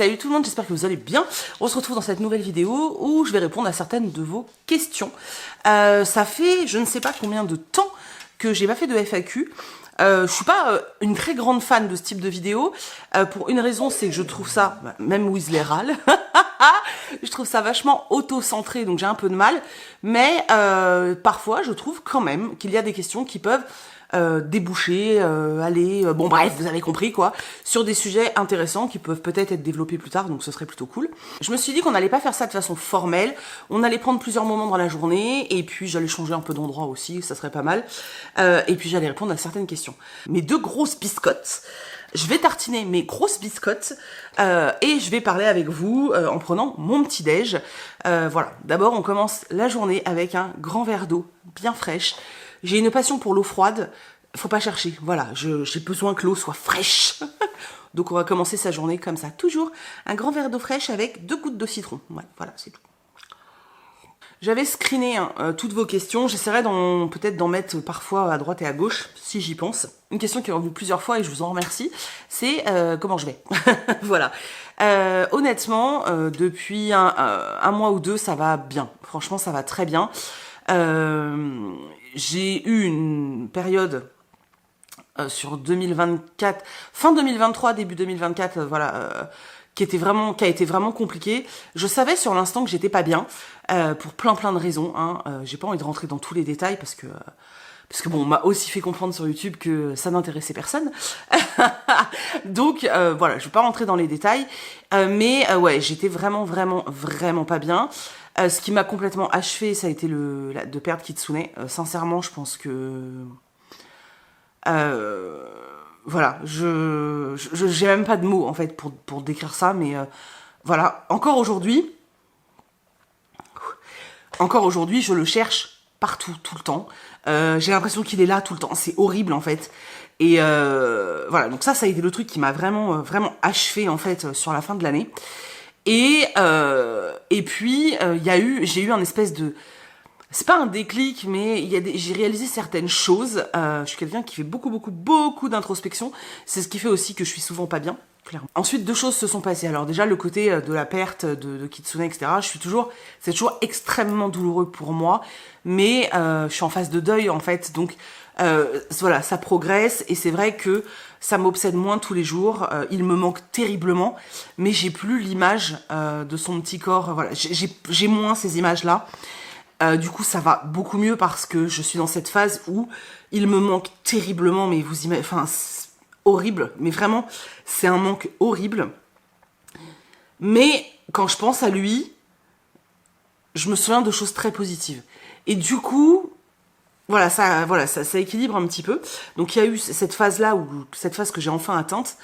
Salut tout le monde, j'espère que vous allez bien. On se retrouve dans cette nouvelle vidéo où je vais répondre à certaines de vos questions. Ça fait je ne sais pas combien de temps que j'ai pas fait de FAQ. Je suis pas une très grande fan de ce type de vidéo. Pour une raison, c'est que je trouve ça, même Weasley râle, je trouve ça vachement auto-centré, donc j'ai un peu de mal. Mais parfois, je trouve quand même qu'il y a des questions qui peuvent déboucher, aller, bon bref, vous avez compris quoi, sur des sujets intéressants qui peuvent peut-être être développés plus tard, donc ce serait plutôt cool. Je me suis dit qu'on n'allait pas faire ça de façon formelle, on allait prendre plusieurs moments dans la journée, et puis j'allais changer un peu d'endroit aussi, ça serait pas mal, et puis j'allais répondre à certaines questions. Mes deux grosses biscottes, je vais tartiner mes grosses biscottes, et je vais parler avec vous en prenant mon petit déj. Voilà, d'abord on commence la journée avec un grand verre d'eau bien fraîche. J'ai une passion pour l'eau froide, faut pas chercher, voilà, j'ai besoin que l'eau soit fraîche. Donc on va commencer sa journée comme ça, toujours un grand verre d'eau fraîche avec 2 gouttes de citron. Ouais, voilà, c'est tout. J'avais screené toutes vos questions, j'essaierai peut-être d'en mettre parfois à droite et à gauche, si j'y pense. Une question qui est revenue plusieurs fois et je vous en remercie, c'est comment je vais. Voilà. Honnêtement, depuis un mois ou deux, ça va bien. Franchement, ça va très bien. J'ai eu une période sur 2024, fin 2023, début 2024, voilà, qui a été vraiment compliquée. Je savais sur l'instant que j'étais pas bien, pour plein de raisons. Hein. J'ai pas envie de rentrer dans tous les détails parce que bon, on m'a aussi fait comprendre sur YouTube que ça n'intéressait personne. Donc voilà, je vais pas rentrer dans les détails, mais ouais, j'étais vraiment pas bien. Ce qui m'a complètement achevé, ça a été de perdre Kitsune. Sincèrement, je pense que voilà, j'ai même pas de mots en fait pour décrire ça, mais voilà, encore aujourd'hui, je le cherche partout, tout le temps. J'ai l'impression qu'il est là tout le temps. C'est horrible en fait. Et voilà, donc ça a été le truc qui m'a vraiment achevé en fait sur la fin de l'année. Et puis j'ai eu un espèce de, c'est pas un déclic, mais j'ai réalisé certaines choses. Je suis quelqu'un qui fait beaucoup d'introspection. C'est ce qui fait aussi que je suis souvent pas bien, clairement. Ensuite, 2 choses se sont passées. Alors déjà, le côté de la perte de Kitsune, etc. C'est toujours extrêmement douloureux pour moi, mais je suis en phase de deuil en fait, donc voilà, ça progresse et c'est vrai que ça m'obsède moins tous les jours. Il me manque terriblement, mais j'ai plus l'image de son petit corps. Voilà, j'ai moins ces images-là. Du coup, ça va beaucoup mieux parce que je suis dans cette phase où il me manque terriblement, mais vous imaginez, enfin, c'est horrible, mais vraiment, c'est un manque horrible. Mais quand je pense à lui, je me souviens de choses très positives. Et du coup, voilà, ça équilibre un petit peu. Donc il y a eu cette phase-là, cette phase que j'ai enfin atteinte.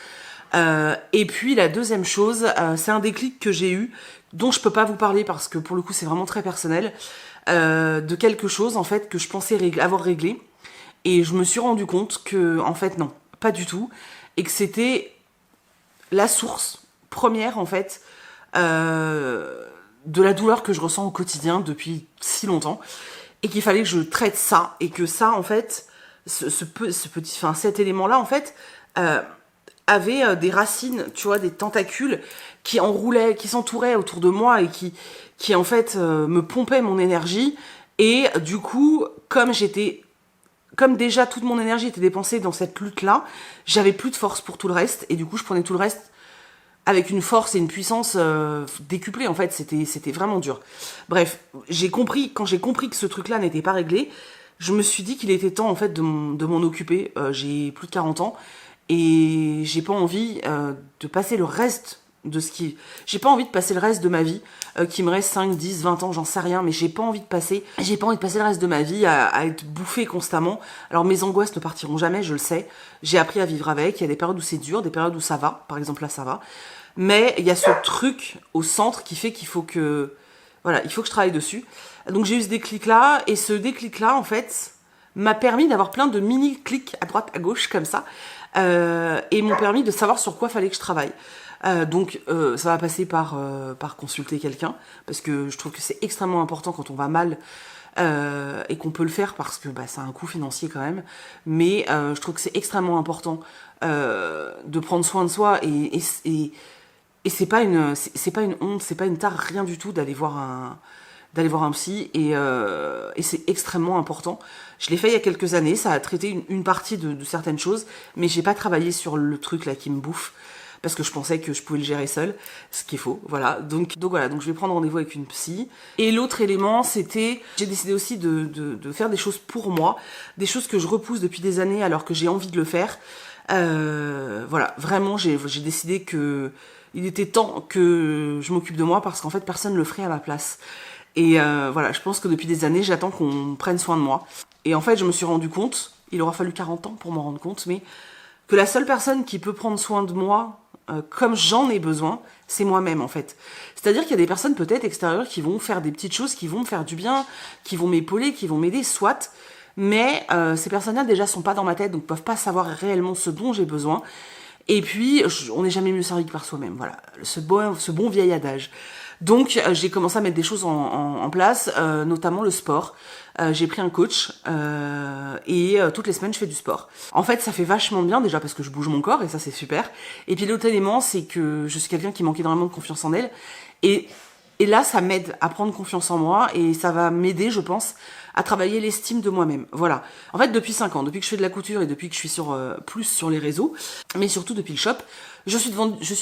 Et puis la deuxième chose, c'est un déclic que j'ai eu, dont je peux pas vous parler parce que pour le coup c'est vraiment très personnel, de quelque chose en fait que je pensais avoir réglé. Et je me suis rendu compte que en fait non, pas du tout. Et que c'était la source première en fait de la douleur que je ressens au quotidien depuis si longtemps. Et qu'il fallait que je traite ça, et que ça, en fait, cet élément-là, en fait, avait des racines, tu vois, des tentacules qui enroulaient, qui s'entouraient autour de moi et qui en fait, me pompaient mon énergie. Et du coup, comme déjà toute mon énergie était dépensée dans cette lutte-là, j'avais plus de force pour tout le reste, et du coup, je prenais tout le reste avec une force et une puissance décuplée, en fait, c'était vraiment dur. Bref, quand j'ai compris que ce truc-là n'était pas réglé, je me suis dit qu'il était temps, en fait, de m'en occuper. J'ai plus de 40 ans, et j'ai pas envie de passer le reste j'ai pas envie de passer le reste de ma vie, qui me reste 5, 10, 20 ans, j'en sais rien, mais j'ai pas envie de passer le reste de ma vie à être bouffée constamment. Alors mes angoisses ne partiront jamais, je le sais. J'ai appris à vivre avec, il y a des périodes où c'est dur, des périodes où ça va, par exemple là ça va. Mais il y a ce truc au centre qui fait qu'il faut que, voilà, il faut que je travaille dessus. Donc j'ai eu ce déclic-là, et ce déclic-là, en fait, m'a permis d'avoir plein de mini-clics à droite, à gauche, comme ça, et m'ont permis de savoir sur quoi fallait que je travaille. Donc ça va passer par consulter quelqu'un, parce que je trouve que c'est extrêmement important quand on va mal, et qu'on peut le faire parce que ça a un coût financier quand même, mais je trouve que c'est extrêmement important de prendre soin de soi, et Et c'est pas une honte, c'est pas une tare, rien du tout d'aller voir un psy et c'est extrêmement important. Je l'ai fait il y a quelques années, ça a traité une partie de certaines choses, mais j'ai pas travaillé sur le truc là qui me bouffe parce que je pensais que je pouvais le gérer seule, ce qui est faux, voilà. Donc voilà, donc je vais prendre rendez-vous avec une psy. Et l'autre élément, c'était, j'ai décidé aussi de faire des choses pour moi, des choses que je repousse depuis des années alors que j'ai envie de le faire. Voilà, vraiment, j'ai décidé que il était temps que je m'occupe de moi parce qu'en fait, personne ne le ferait à ma place. Et voilà, je pense que depuis des années, j'attends qu'on prenne soin de moi. Et en fait, je me suis rendu compte, il aura fallu 40 ans pour m'en rendre compte, mais que la seule personne qui peut prendre soin de moi comme j'en ai besoin, c'est moi-même en fait. C'est-à-dire qu'il y a des personnes peut-être extérieures qui vont faire des petites choses, qui vont me faire du bien, qui vont m'épauler, qui vont m'aider, soit, mais ces personnes-là déjà sont pas dans ma tête, donc peuvent pas savoir réellement ce dont j'ai besoin. Et puis, on n'est jamais mieux servi que par soi-même, voilà, ce bon vieil adage. Donc, j'ai commencé à mettre des choses en place, notamment le sport. J'ai pris un coach et toutes les semaines, je fais du sport. En fait, ça fait vachement bien, déjà parce que je bouge mon corps et ça, c'est super. Et puis l'autre élément, c'est que je suis quelqu'un qui manque énormément de confiance en elle. Et, et là, ça m'aide à prendre confiance en moi et ça va m'aider, je pense, à travailler l'estime de moi-même. Voilà. En fait, depuis 5 ans, depuis que je fais de la couture et depuis que je suis plus sur les réseaux, mais surtout depuis le shop, je suis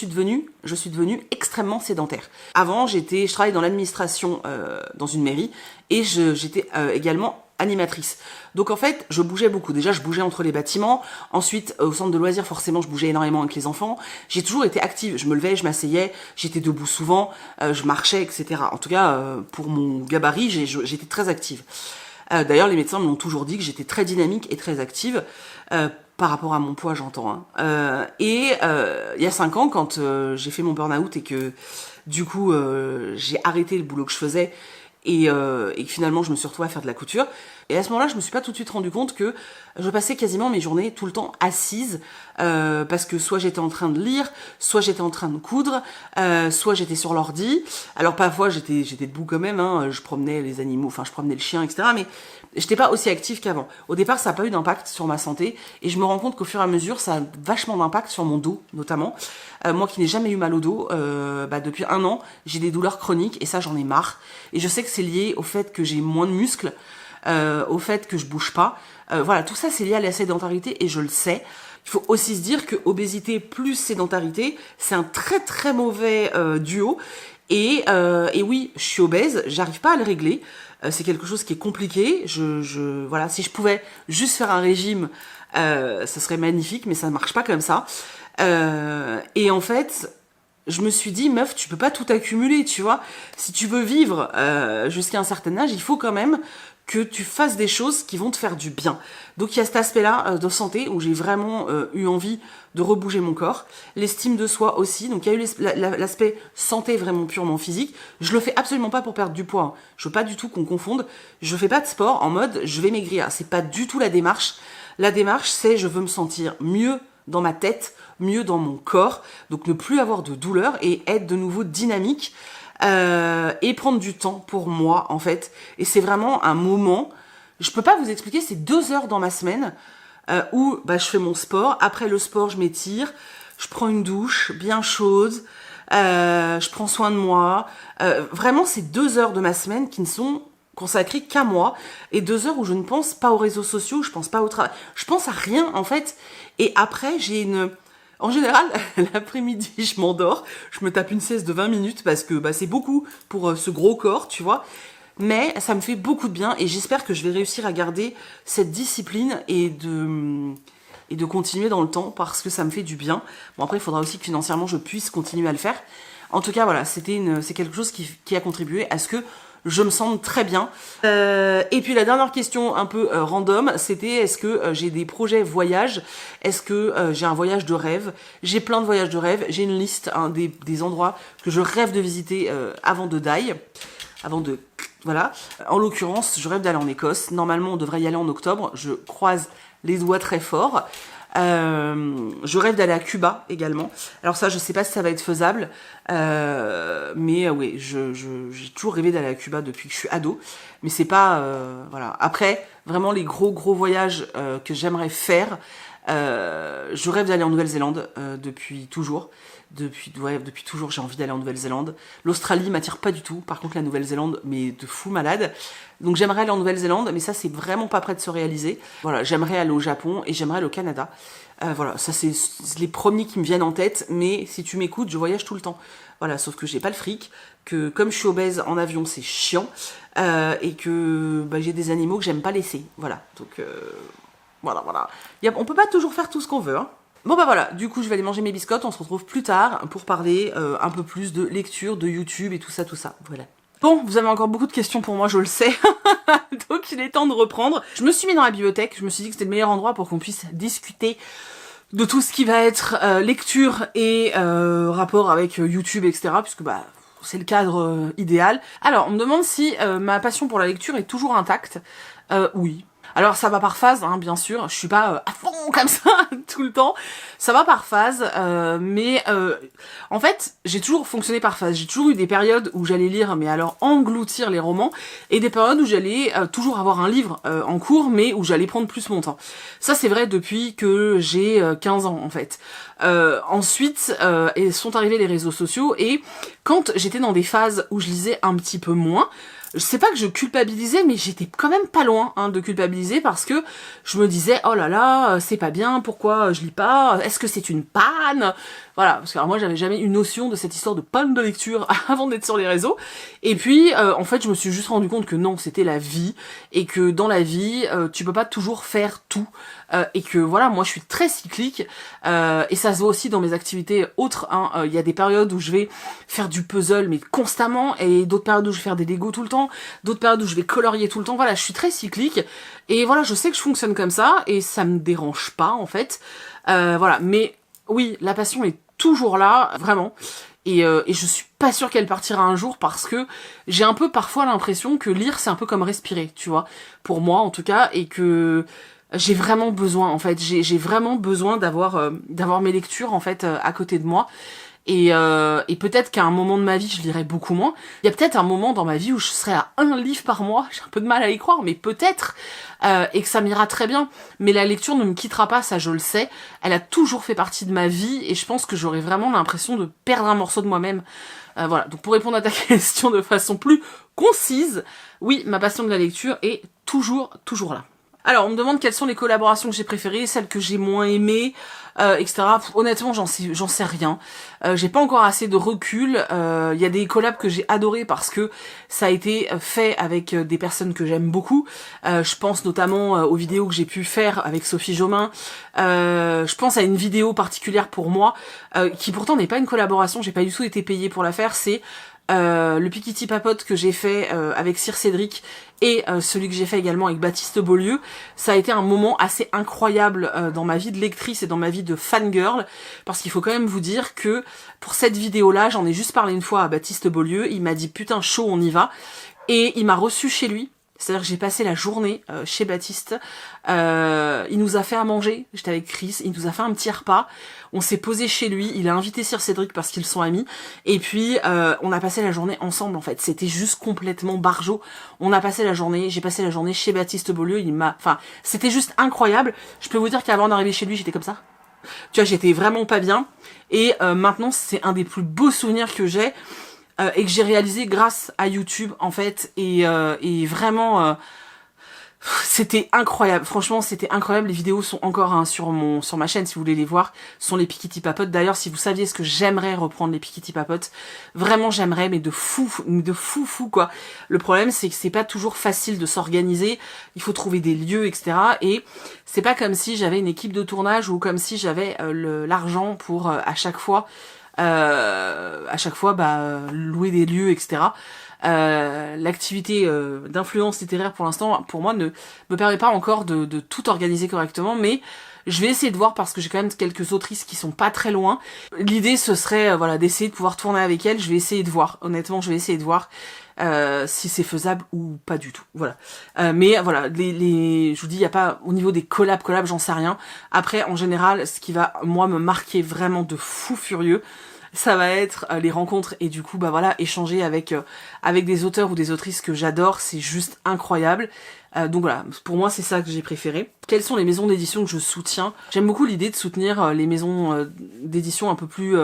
devenue extrêmement sédentaire. Avant, je travaillais dans l'administration dans une mairie et j'étais également animatrice. Donc en fait, je bougeais beaucoup. Déjà, je bougeais entre les bâtiments. Ensuite, au centre de loisirs, forcément, je bougeais énormément avec les enfants. J'ai toujours été active. Je me levais, je m'asseyais, j'étais debout souvent, je marchais, etc. En tout cas, pour mon gabarit, j'étais très active. D'ailleurs, les médecins m'ont toujours dit que j'étais très dynamique et très active. Par rapport à mon poids, j'entends. Hein. Il y a 5 ans, quand j'ai fait mon burn-out et que du coup j'ai arrêté le boulot que je faisais et que finalement je me suis retrouvée à faire de la couture. Et à ce moment-là, je me suis pas tout de suite rendu compte que je passais quasiment mes journées tout le temps assise parce que soit j'étais en train de lire, soit j'étais en train de coudre, soit j'étais sur l'ordi. Alors parfois j'étais debout quand même, hein, je promenais les animaux, enfin je promenais le chien, etc. Mais j'étais pas aussi active qu'avant. Au départ, ça n'a pas eu d'impact sur ma santé et je me rends compte qu'au fur et à mesure, ça a vachement d'impact sur mon dos, notamment. Moi qui n'ai jamais eu mal au dos, depuis 1 an, j'ai des douleurs chroniques et ça, j'en ai marre. Et je sais que c'est lié au fait que j'ai moins de muscles, au fait que je bouge pas. Voilà, tout ça, c'est lié à la sédentarité et je le sais. Il faut aussi se dire que obésité plus sédentarité, c'est un très très mauvais duo. Et oui, je suis obèse, j'arrive pas à le régler. C'est quelque chose qui est compliqué. Voilà, si je pouvais juste faire un régime, ça serait magnifique, mais ça ne marche pas comme ça. Et en fait, je me suis dit, meuf, tu peux pas tout accumuler, tu vois. Si tu veux vivre jusqu'à un certain âge, il faut quand même que tu fasses des choses qui vont te faire du bien. Donc il y a cet aspect-là de santé où j'ai vraiment eu envie de rebouger mon corps. L'estime de soi aussi. Donc il y a eu l'aspect santé vraiment purement physique. Je le fais absolument pas pour perdre du poids. Hein. Je veux pas du tout qu'on confonde. Je fais pas de sport en mode je vais maigrir. C'est pas du tout la démarche. La démarche, c'est je veux me sentir mieux dans ma tête, mieux dans mon corps. Donc ne plus avoir de douleur et être de nouveau dynamique. Et prendre du temps pour moi en fait. Et c'est vraiment un moment, je peux pas vous expliquer, c'est 2 heures dans ma semaine où je fais mon sport. Après le sport, je m'étire, je prends une douche bien chaude, je prends soin de moi. Vraiment, c'est 2 heures de ma semaine qui ne sont consacrées qu'à moi et 2 heures où je ne pense pas aux réseaux sociaux, je pense pas au travail, je pense à rien en fait. Et après, en général, l'après-midi, je m'endors, je me tape une sieste de 20 minutes parce que c'est beaucoup pour ce gros corps, tu vois. Mais ça me fait beaucoup de bien et j'espère que je vais réussir à garder cette discipline et de continuer dans le temps parce que ça me fait du bien. Bon, après, il faudra aussi que financièrement, je puisse continuer à le faire. En tout cas, voilà, c'est quelque chose qui a contribué à ce que je me sens très bien. Et puis la dernière question un peu random, c'était est-ce que j'ai des projets voyages? Est-ce que j'ai un voyage de rêve? J'ai plein de voyages de rêve. J'ai une liste des endroits que je rêve de visiter avant de die. Voilà. En l'occurrence, je rêve d'aller en Écosse. Normalement, on devrait y aller en octobre. Je croise les doigts très fort. Je rêve d'aller à Cuba également. Alors ça, je sais pas si ça va être faisable, mais oui, j'ai toujours rêvé d'aller à Cuba depuis que je suis ado, mais c'est pas voilà. Après, vraiment les gros voyages que j'aimerais faire, Je rêve d'aller en Nouvelle-Zélande depuis toujours. Depuis toujours, j'ai envie d'aller en Nouvelle-Zélande. L'Australie m'attire pas du tout. Par contre, la Nouvelle-Zélande, mais de fou malade. Donc j'aimerais aller en Nouvelle-Zélande, mais ça, c'est vraiment pas près de se réaliser. Voilà, j'aimerais aller au Japon et j'aimerais aller au Canada. Voilà, ça, c'est les premiers qui me viennent en tête. Mais si tu m'écoutes, je voyage tout le temps. Voilà, sauf que j'ai pas le fric, que comme je suis obèse en avion, c'est chiant. Et que j'ai des animaux que j'aime pas laisser. Voilà, donc voilà. On peut pas toujours faire tout ce qu'on veut, hein. Bon bah voilà, du coup je vais aller manger mes biscottes, on se retrouve plus tard pour parler un peu plus de lecture, de YouTube et tout ça, voilà. Bon, vous avez encore beaucoup de questions pour moi, je le sais, donc il est temps de reprendre. Je me suis mis dans la bibliothèque, je me suis dit que c'était le meilleur endroit pour qu'on puisse discuter de tout ce qui va être lecture et rapport avec YouTube, etc. Puisque bah c'est le cadre idéal. Alors, on me demande si ma passion pour la lecture est toujours intacte. Oui. Alors ça va par phase, hein, bien sûr, je suis pas à fond comme ça tout le temps, ça va par phase, mais en fait j'ai toujours fonctionné par phase, j'ai toujours eu des périodes où j'allais lire, mais alors engloutir les romans, et des périodes où j'allais toujours avoir un livre en cours, mais où j'allais prendre plus mon temps. Ça c'est vrai depuis que j'ai 15 ans en fait. Ensuite sont arrivés les réseaux sociaux, et quand j'étais dans des phases où je lisais un petit peu moins, je sais pas que je culpabilisais, mais j'étais quand même pas loin de culpabiliser, parce que je me disais oh là là, c'est pas bien, pourquoi je lis pas, est-ce que c'est une panne, voilà, parce que alors moi j'avais jamais une notion de cette histoire de panne de lecture avant d'être sur les réseaux, et puis en fait je me suis juste rendu compte que non, c'était la vie, et que dans la vie tu peux pas toujours faire tout, et que voilà, moi je suis très cyclique, et ça se voit aussi dans mes activités autres, hein. Il y a des périodes où je vais faire du puzzle mais constamment, et d'autres périodes où je vais faire des Lego tout le temps, d'autres périodes où je vais colorier tout le temps, voilà, je suis très cyclique, et voilà, je sais que je fonctionne comme ça, et ça me dérange pas en fait, voilà, mais oui, la passion est toujours là, vraiment, et je suis pas sûre qu'elle partira un jour, parce que j'ai un peu parfois l'impression que lire c'est un peu comme respirer, tu vois, pour moi en tout cas, et que j'ai vraiment besoin, en fait, j'ai vraiment besoin d'avoir mes lectures en fait à côté de moi. Et peut-être qu'à un moment de ma vie, je lirai beaucoup moins. Il y a peut-être un moment dans ma vie où je serai à un livre par mois. J'ai un peu de mal à y croire, mais peut-être. Et que ça m'ira très bien. Mais la lecture ne me quittera pas, ça je le sais. Elle a toujours fait partie de ma vie, et je pense que j'aurais vraiment l'impression de perdre un morceau de moi-même. Voilà, donc pour répondre à ta question de façon plus concise, oui, ma passion de la lecture est toujours là. Alors, on me demande quelles sont les collaborations que j'ai préférées, celles que j'ai moins aimées, etc. Honnêtement, j'en sais rien. J'ai pas encore assez de recul. Il y a des collabs que j'ai adorés parce que ça a été fait avec des personnes que j'aime beaucoup. Je pense notamment aux vidéos que j'ai pu faire avec Sophie Jomain. Je pense à une vidéo particulière pour moi, qui pourtant n'est pas une collaboration, j'ai pas du tout été payée pour la faire, c'est le Pikiti Papote que j'ai fait avec Sir Cédric, et celui que j'ai fait également avec Baptiste Beaulieu. Ça a été un moment assez incroyable dans ma vie de lectrice et dans ma vie de fangirl, parce qu'il faut quand même vous dire que pour cette vidéo-là, j'en ai juste parlé une fois à Baptiste Beaulieu, il m'a dit putain chaud on y va, et il m'a reçu chez lui. C'est-à-dire que j'ai passé la journée chez Baptiste, il nous a fait à manger, j'étais avec Chris, il nous a fait un petit repas, on s'est posé chez lui, il a invité Sir Cédric parce qu'ils sont amis, et puis on a passé la journée ensemble en fait, c'était juste complètement barjo, j'ai passé la journée chez Baptiste Beaulieu, c'était juste incroyable. Je peux vous dire qu'avant d'arriver chez lui, j'étais comme ça. Tu vois, j'étais vraiment pas bien, et maintenant c'est un des plus beaux souvenirs que j'ai, et que j'ai réalisé grâce à YouTube en fait, et vraiment c'était incroyable, franchement c'était incroyable. Les vidéos sont encore sur ma chaîne si vous voulez les voir, ce sont les Pikiti Papote. D'ailleurs si vous saviez ce que j'aimerais reprendre les Pikiti Papote, vraiment j'aimerais, mais de fou quoi. Le problème c'est que c'est pas toujours facile de s'organiser, il faut trouver des lieux, etc. Et c'est pas comme si j'avais une équipe de tournage, ou comme si j'avais l'argent pour à chaque fois louer des lieux, etc. L'activité d'influence littéraire pour l'instant, pour moi, ne me permet pas encore de tout organiser correctement, mais je vais essayer de voir, parce que j'ai quand même quelques autrices qui sont pas très loin. L'idée ce serait d'essayer de pouvoir tourner avec elles. Je vais essayer de voir, honnêtement je vais essayer de voir si c'est faisable ou pas du tout, voilà. Mais voilà, je vous dis, il y a pas, au niveau des collabs, j'en sais rien. Après, en général, ce qui va moi me marquer vraiment de fou furieux, ça va être les rencontres, et du coup échanger avec des auteurs ou des autrices que j'adore, c'est juste incroyable. Donc voilà, pour moi c'est ça que j'ai préféré. Quelles sont les maisons d'édition que je soutiens? J'aime beaucoup l'idée de soutenir les maisons d'édition un peu plus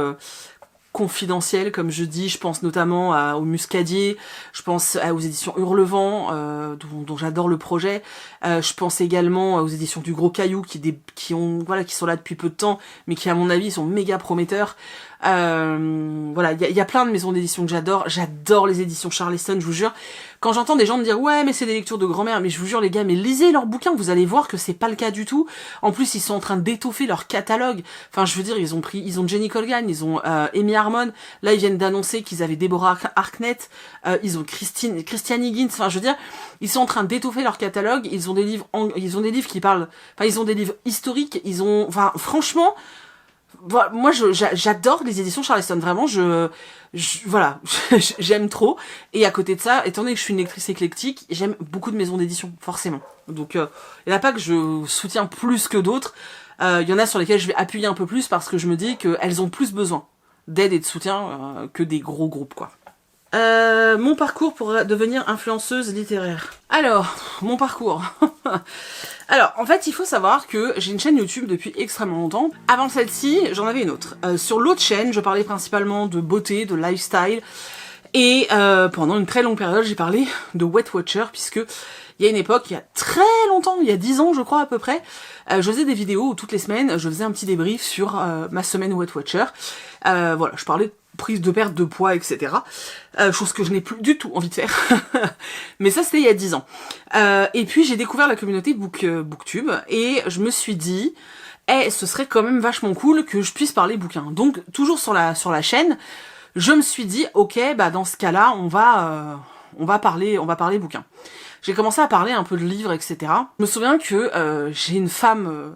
confidentielles, comme je dis. Je pense notamment au Muscadier, je pense aux éditions Hurlevent, dont j'adore le projet. Je pense également aux éditions du Gros Caillou qui sont là depuis peu de temps, mais qui à mon avis sont méga prometteurs. Voilà, il y a plein de maisons d'édition que j'adore les éditions Charleston, je vous jure. Quand j'entends des gens me dire ouais mais c'est des lectures de grand-mère, mais je vous jure les gars, mais lisez leurs bouquins, vous allez voir que c'est pas le cas du tout. En plus ils sont en train d'étoffer leur catalogue. Enfin je veux dire, ils ont Jenny Colgan, ils ont Amy Harmon, là ils viennent d'annoncer qu'ils avaient Deborah Harknett, ils ont Christiane Higgins. Enfin je veux dire, ils sont en train d'étoffer leur catalogue. Ils ont des livres qui parlent, enfin ils ont des livres historiques, enfin franchement. Voilà, moi j'adore les éditions Charleston, vraiment voilà, j'aime trop. Et à côté de ça, étant donné que je suis une lectrice éclectique, j'aime beaucoup de maisons d'édition, forcément. Donc il y en a pas que je soutiens plus que d'autres, il y en a sur lesquelles je vais appuyer un peu plus parce que je me dis qu'elles ont plus besoin d'aide et de soutien que des gros groupes quoi. Mon parcours pour devenir influenceuse littéraire. Alors, mon parcours. Alors, en fait, il faut savoir que j'ai une chaîne YouTube depuis extrêmement longtemps. Avant celle-ci, j'en avais une autre. Sur l'autre chaîne, je parlais principalement de beauté, de lifestyle. Et pendant une très longue période, j'ai parlé de Weight Watcher, puisque il y a une époque, il y a très longtemps, il y a 10 ans je crois à peu près, je faisais des vidéos où toutes les semaines, je faisais un petit débrief sur ma semaine Weight Watcher. Voilà, je parlais de prise de perte de poids, etc. Chose que je n'ai plus du tout envie de faire. Mais ça, c'était il y a 10 ans. Et puis, j'ai découvert la communauté Booktube, et je me suis dit, ce serait quand même vachement cool que je puisse parler bouquins. Donc, toujours sur la chaîne, je me suis dit, ok, bah dans ce cas-là, on va parler bouquins. J'ai commencé à parler un peu de livres, etc. Je me souviens que j'ai une femme...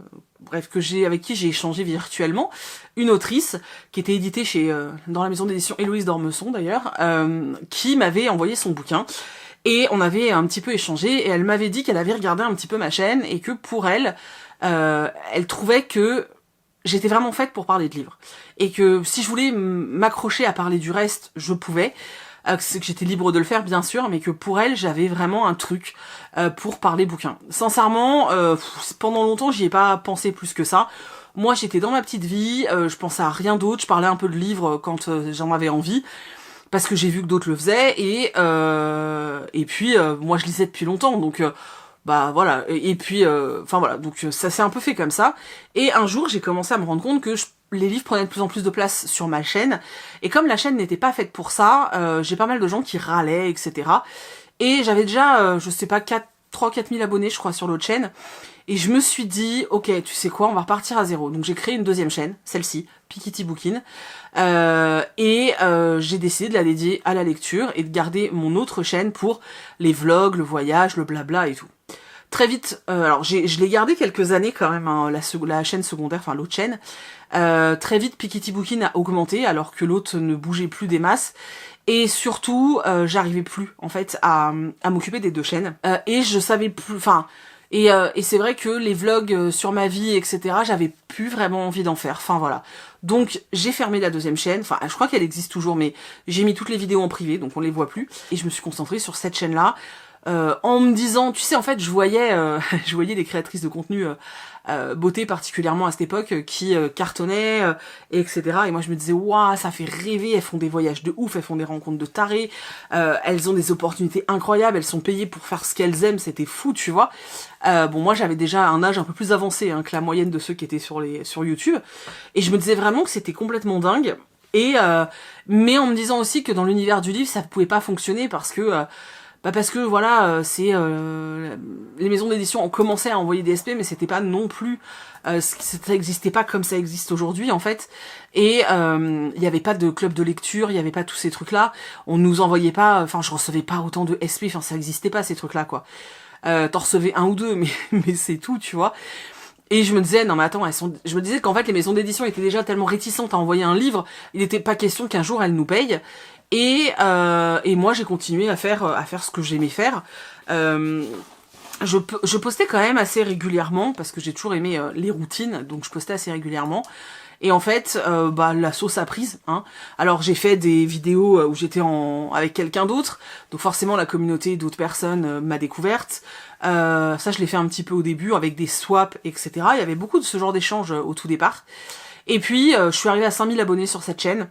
avec qui j'ai échangé virtuellement, une autrice qui était éditée dans la maison d'édition Héloïse d'Ormesson d'ailleurs, qui m'avait envoyé son bouquin et on avait un petit peu échangé et elle m'avait dit qu'elle avait regardé un petit peu ma chaîne et que pour elle, elle trouvait que j'étais vraiment faite pour parler de livres et que si je voulais m'accrocher à parler du reste, je pouvais. Que j'étais libre de le faire bien sûr, mais que pour elle j'avais vraiment un truc pour parler bouquin. Sincèrement, pendant longtemps j'y ai pas pensé plus que ça. Moi j'étais dans ma petite vie, je pensais à rien d'autre, je parlais un peu de livres quand j'en avais envie, parce que j'ai vu que d'autres le faisaient, et puis moi je lisais depuis longtemps, donc bah voilà, et puis enfin voilà, donc ça s'est un peu fait comme ça, et un jour j'ai commencé à me rendre compte que les livres prenaient de plus en plus de place sur ma chaîne, et comme la chaîne n'était pas faite pour ça, j'ai pas mal de gens qui râlaient, etc. Et j'avais déjà, je sais pas, 3-4 000 abonnés, je crois, sur l'autre chaîne, et je me suis dit, ok, tu sais quoi, on va repartir à zéro. Donc j'ai créé une deuxième chaîne, celle-ci, Piketty Bookin, et j'ai décidé de la dédier à la lecture, et de garder mon autre chaîne pour les vlogs, le voyage, le blabla et tout. Très vite, alors je l'ai gardé quelques années quand même, hein, la chaîne secondaire, enfin l'autre chaîne. Très vite, Piketty Bookin a augmenté alors que l'autre ne bougeait plus des masses. Et surtout, j'arrivais plus en fait à m'occuper des deux chaînes. Et je savais plus, enfin, et c'est vrai que les vlogs sur ma vie, etc., j'avais plus vraiment envie d'en faire. Enfin voilà. Donc j'ai fermé la deuxième chaîne. Enfin, je crois qu'elle existe toujours, mais j'ai mis toutes les vidéos en privé, donc on les voit plus. Et je me suis concentrée sur cette chaîne-là. En me disant, tu sais, en fait, je voyais des créatrices de contenu beauté particulièrement à cette époque qui cartonnaient, etc. Et moi, je me disais, waouh, ça fait rêver. Elles font des voyages de ouf, elles font des rencontres de tarés, elles ont des opportunités incroyables, elles sont payées pour faire ce qu'elles aiment, c'était fou, tu vois. Bon, moi, j'avais déjà un âge un peu plus avancé que la moyenne de ceux qui étaient sur YouTube, et je me disais vraiment que c'était complètement dingue. Et mais en me disant aussi que dans l'univers du livre, ça pouvait pas fonctionner parce que voilà, les maisons d'édition ont commencé à envoyer des SP, mais c'était pas non plus, ça existait pas comme ça existe aujourd'hui en fait. Et il y avait pas de club de lecture, il y avait pas tous ces trucs là. On nous envoyait pas, enfin je recevais pas autant de SP, enfin ça existait pas ces trucs là quoi. T'en recevais un ou deux, mais c'est tout, tu vois. Et je me disais, non mais attends, je me disais qu'en fait les maisons d'édition étaient déjà tellement réticentes à envoyer un livre, il n'était pas question qu'un jour elles nous payent. Et moi j'ai continué à faire ce que j'aimais faire. je postais quand même assez régulièrement, parce que j'ai toujours aimé les routines, donc je postais assez régulièrement. Et en fait, la sauce a prise. Hein. Alors j'ai fait des vidéos où j'étais avec quelqu'un d'autre, donc forcément la communauté d'autres personnes m'a découverte. Ça je l'ai fait un petit peu au début avec des swaps, etc. Il y avait beaucoup de ce genre d'échanges au tout départ. Et puis je suis arrivée à 5000 abonnés sur cette chaîne.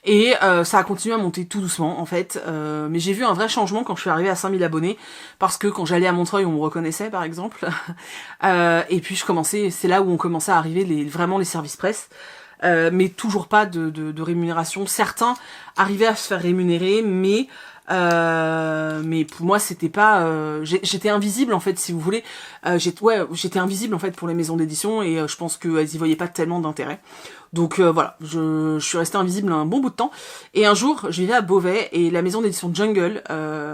Et ça a continué à monter tout doucement en fait, mais j'ai vu un vrai changement quand je suis arrivée à 5000 abonnés, parce que quand j'allais à Montreuil on me reconnaissait par exemple, et puis c'est là où on commençait à arriver vraiment les services presse, mais toujours pas de rémunération. Certains arrivaient à se faire rémunérer, mais pour moi c'était pas, j'étais invisible en fait si vous voulez, j'étais invisible en fait pour les maisons d'édition, et je pense qu'elles y voyaient pas tellement d'intérêt. Donc voilà, je suis restée invisible un bon bout de temps. Et un jour, je vivais à Beauvais et la maison d'édition Jungle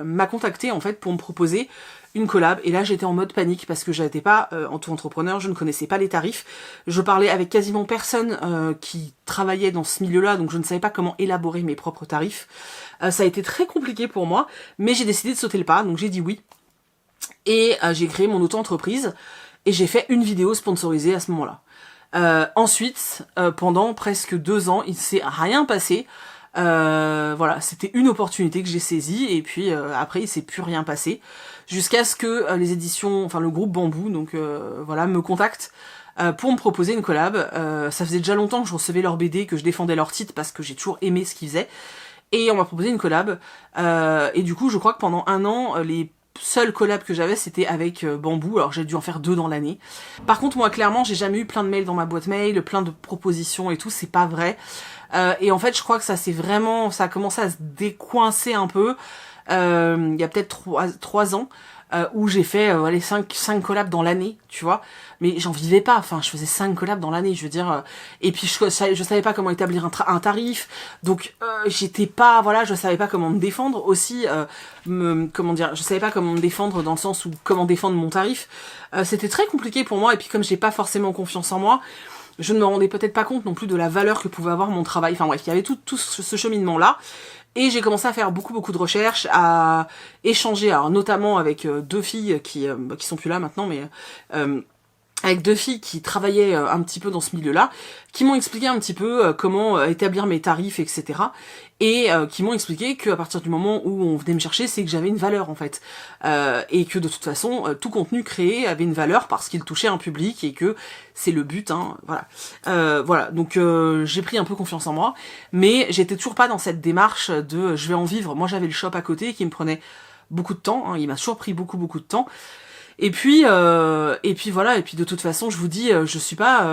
m'a contactée en fait pour me proposer une collab. Et là, j'étais en mode panique parce que j'étais pas auto-entrepreneur, je ne connaissais pas les tarifs. Je parlais avec quasiment personne qui travaillait dans ce milieu-là, donc je ne savais pas comment élaborer mes propres tarifs. Ça a été très compliqué pour moi, mais j'ai décidé de sauter le pas, donc j'ai dit oui. Et j'ai créé mon auto-entreprise et j'ai fait une vidéo sponsorisée à ce moment-là. Ensuite, pendant presque 2 ans, il s'est rien passé. Voilà, c'était une opportunité que j'ai saisie, et puis après il s'est plus rien passé, jusqu'à ce que les éditions, enfin le groupe Bambou, donc voilà, me contacte pour me proposer une collab. Ça faisait déjà longtemps que je recevais leur BD, que je défendais leur titre parce que j'ai toujours aimé ce qu'ils faisaient, et on m'a proposé une collab. Et du coup, je crois que pendant 1 an, les seule collab que j'avais c'était avec Bambou, alors j'ai dû en faire 2 dans l'année. Par contre moi clairement j'ai jamais eu plein de mails dans ma boîte mail, plein de propositions et tout, c'est pas vrai. Et en fait je crois que ça a commencé à se décoincer un peu il y a peut-être 3 ans, où j'ai fait 5 collabs dans l'année, tu vois, mais j'en vivais pas, enfin je faisais 5 collabs dans l'année, je veux dire, et puis je savais pas comment établir un tarif, donc je savais pas comment me défendre aussi, je savais pas comment me défendre dans le sens où comment défendre mon tarif. C'était très compliqué pour moi, et puis comme j'ai pas forcément confiance en moi, je ne me rendais peut-être pas compte non plus de la valeur que pouvait avoir mon travail. Enfin bref, il y avait tout ce cheminement-là. Et j'ai commencé à faire beaucoup de recherches, à échanger, alors notamment avec 2 filles qui sont plus là maintenant, mais avec 2 filles qui travaillaient un petit peu dans ce milieu-là, qui m'ont expliqué un petit peu comment établir mes tarifs, etc. Et qui m'ont expliqué qu'à partir du moment où on venait me chercher, c'est que j'avais une valeur en fait. Et que de toute façon, tout contenu créé avait une valeur parce qu'il touchait un public, et que c'est le but, hein, voilà. Voilà, donc j'ai pris un peu confiance en moi, mais j'étais toujours pas dans cette démarche de je vais en vivre. Moi j'avais le shop à côté qui me prenait beaucoup de temps, hein, il m'a toujours pris beaucoup de temps. Et puis voilà, et puis de toute façon, je vous dis, je sais pas,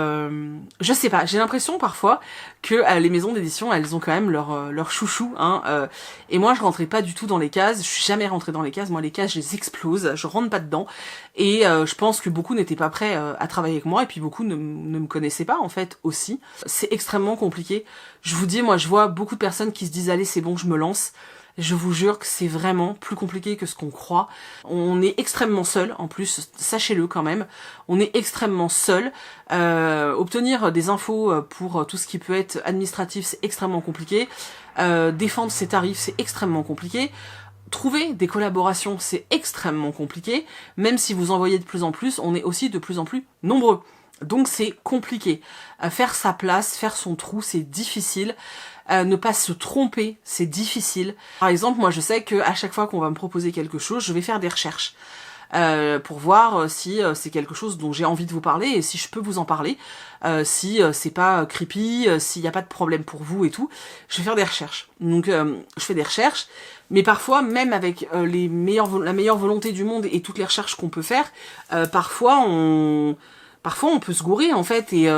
j'ai l'impression parfois que les maisons d'édition, elles ont quand même leur chouchou, hein, et moi je rentrais pas du tout dans les cases, je suis jamais rentrée dans les cases, moi les cases je les explose, je rentre pas dedans, et je pense que beaucoup n'étaient pas prêts à travailler avec moi, et puis beaucoup ne me connaissaient pas en fait aussi. C'est extrêmement compliqué, je vous dis, moi je vois beaucoup de personnes qui se disent allez c'est bon je me lance. Je vous jure que c'est vraiment plus compliqué que ce qu'on croit. On est extrêmement seul, en plus, sachez-le quand même. On est extrêmement seul. Obtenir des infos pour tout ce qui peut être administratif, c'est extrêmement compliqué. Défendre ses tarifs, c'est extrêmement compliqué. Trouver des collaborations, c'est extrêmement compliqué. Même si vous envoyez de plus en plus, on est aussi de plus en plus nombreux. Donc c'est compliqué. Faire sa place, faire son trou, c'est difficile. Ne pas se tromper, c'est difficile. Par exemple, moi je sais que à chaque fois qu'on va me proposer quelque chose, je vais faire des recherches pour voir si c'est quelque chose dont j'ai envie de vous parler, et si je peux vous en parler, si c'est pas creepy, s'il n'y a pas de problème pour vous et tout. Je vais faire des recherches. Donc je fais des recherches, mais parfois même avec la meilleure volonté du monde et toutes les recherches qu'on peut faire, parfois on peut se gourer en fait, et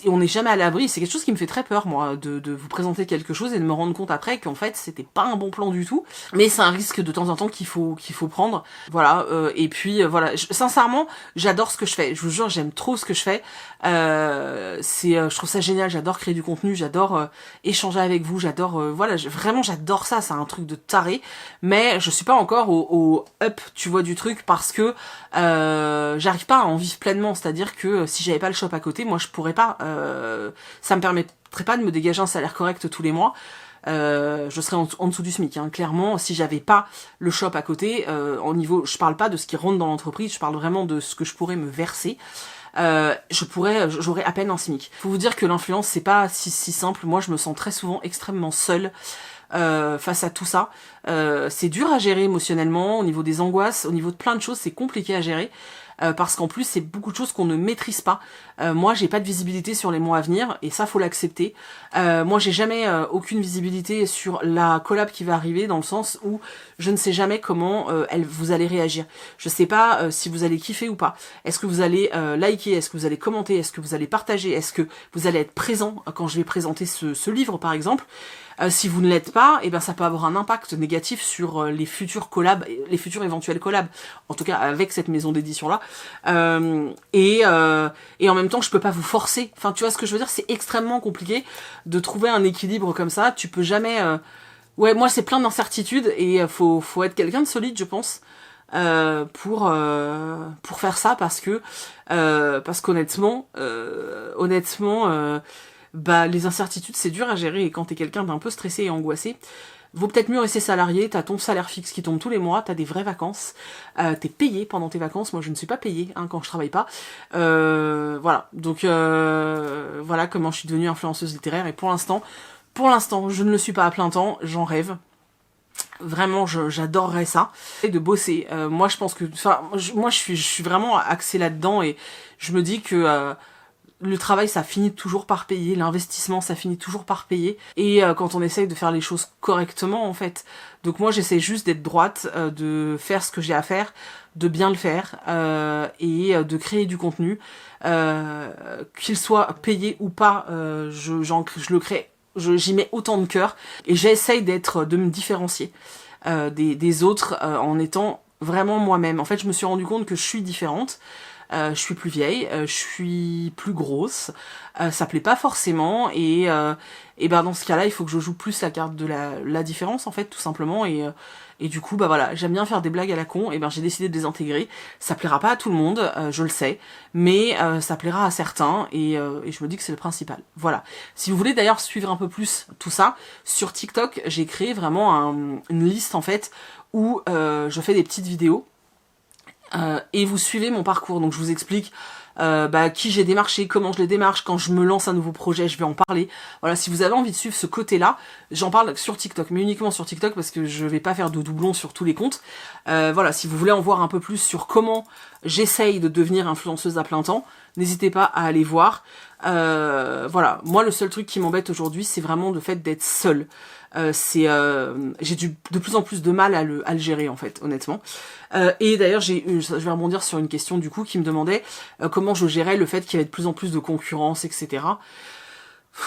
on n'est jamais à l'abri. C'est quelque chose qui me fait très peur moi, de vous présenter quelque chose et de me rendre compte après qu'en fait c'était pas un bon plan du tout, mais c'est un risque de temps en temps qu'il faut prendre, voilà. Et puis voilà, sincèrement j'adore ce que je fais, je vous jure j'aime trop ce que je fais, je trouve ça génial, j'adore créer du contenu, j'adore échanger avec vous, j'adore voilà, vraiment j'adore ça, c'est un truc de taré, mais je suis pas encore au up, tu vois, du truc, parce que j'arrive pas à en vivre pleinement. C'est-à-dire que si j'avais pas le shop à côté, moi je pourrais pas, ça me permettrait pas de me dégager un salaire correct tous les mois. je serais en dessous du SMIC, hein. Clairement, si j'avais pas le shop à côté, au niveau, je parle pas de ce qui rentre dans l'entreprise, je parle vraiment de ce que je pourrais me verser. J'aurais à peine un SMIC. Faut vous dire que l'influence, c'est pas si simple. Moi, je me sens très souvent extrêmement seule face à tout ça. C'est dur à gérer émotionnellement, au niveau des angoisses, au niveau de plein de choses, c'est compliqué à gérer. Parce qu'en plus c'est beaucoup de choses qu'on ne maîtrise pas. Moi j'ai pas de visibilité sur les mois à venir et ça faut l'accepter. Moi j'ai jamais aucune visibilité sur la collab qui va arriver, dans le sens où je ne sais jamais comment vous allez réagir. Je sais pas si vous allez kiffer ou pas. Est-ce que vous allez liker, est-ce que vous allez commenter, est-ce que vous allez partager, est-ce que vous allez être présent quand je vais présenter ce livre par exemple. Si vous ne l'êtes pas, eh ben ça peut avoir un impact négatif sur les futurs collabs, les futurs éventuels collabs, en tout cas avec cette maison d'édition là. Et en même temps, je peux pas vous forcer. Enfin, tu vois ce que je veux dire, c'est extrêmement compliqué de trouver un équilibre comme ça. Tu peux jamais. Ouais, moi c'est plein d'incertitudes et faut être quelqu'un de solide, je pense. Pour faire ça parce qu'honnêtement bah les incertitudes c'est dur à gérer, et quand t'es quelqu'un d'un peu stressé et angoissé, vaut peut-être mieux rester salarié. T'as ton salaire fixe qui tombe tous les mois, t'as des vraies vacances, t'es payé pendant tes vacances. Moi je ne suis pas payée quand je travaille pas. Voilà, donc voilà comment je suis devenue influenceuse littéraire, et pour l'instant je ne le suis pas à plein temps, j'en rêve. Vraiment, j'adorerais ça, et de bosser. Moi je pense que, enfin, moi je suis vraiment axée là-dedans, et je me dis que le travail ça finit toujours par payer, l'investissement ça finit toujours par payer, et quand on essaye de faire les choses correctement en fait. Donc moi j'essaie juste d'être droite, de faire ce que j'ai à faire, de bien le faire, et de créer du contenu, qu'il soit payé ou pas, je le crée, j'y mets autant de cœur, et j'essaye de me différencier des autres, en étant vraiment moi-même. En fait je me suis rendu compte que je suis différente. Je suis plus vieille, je suis plus grosse, ça plaît pas forcément, et ben dans ce cas-là il faut que je joue plus la carte de la différence en fait, tout simplement, et du coup bah voilà, j'aime bien faire des blagues à la con, et ben j'ai décidé de les intégrer. Ça plaira pas à tout le monde, je le sais, mais ça plaira à certains, et je me dis que c'est le principal. Voilà. Si vous voulez d'ailleurs suivre un peu plus tout ça, sur TikTok j'ai créé vraiment une liste en fait où je fais des petites vidéos. Et vous suivez mon parcours, donc je vous explique qui j'ai démarché, comment je les démarche, quand je me lance un nouveau projet, je vais en parler. Voilà, si vous avez envie de suivre ce côté-là, j'en parle sur TikTok, mais uniquement sur TikTok parce que je vais pas faire de doublons sur tous les comptes. Voilà, si vous voulez en voir un peu plus sur comment j'essaye de devenir influenceuse à plein temps, n'hésitez pas à aller voir. Voilà, moi le seul truc qui m'embête aujourd'hui, c'est vraiment le fait d'être seule. J'ai de plus en plus de mal à le gérer en fait, honnêtement. Et d'ailleurs je vais rebondir sur une question du coup qui me demandait comment je gérais le fait qu'il y avait de plus en plus de concurrence, etc.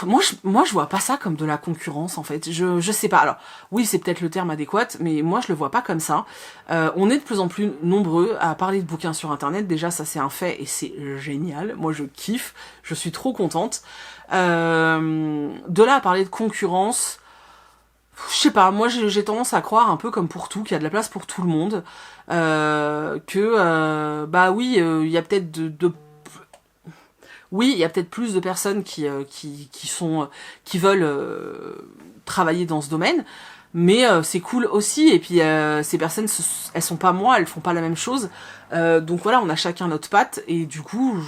Moi je vois pas ça comme de la concurrence en fait. Je sais pas. Alors oui, c'est peut-être le terme adéquat, mais moi je le vois pas comme ça. On est de plus en plus nombreux à parler de bouquins sur internet. Déjà ça c'est un fait et c'est génial. Moi je kiffe, je suis trop contente. De là à parler de concurrence, je sais pas, moi j'ai tendance à croire un peu comme pour tout, qu'il y a de la place pour tout le monde, bah oui, il y a peut-être oui, il y a peut-être plus de personnes qui veulent travailler dans ce domaine, mais c'est cool aussi, et puis ces personnes, elles sont pas moi, elles font pas la même chose, donc voilà, on a chacun notre patte, et du coup,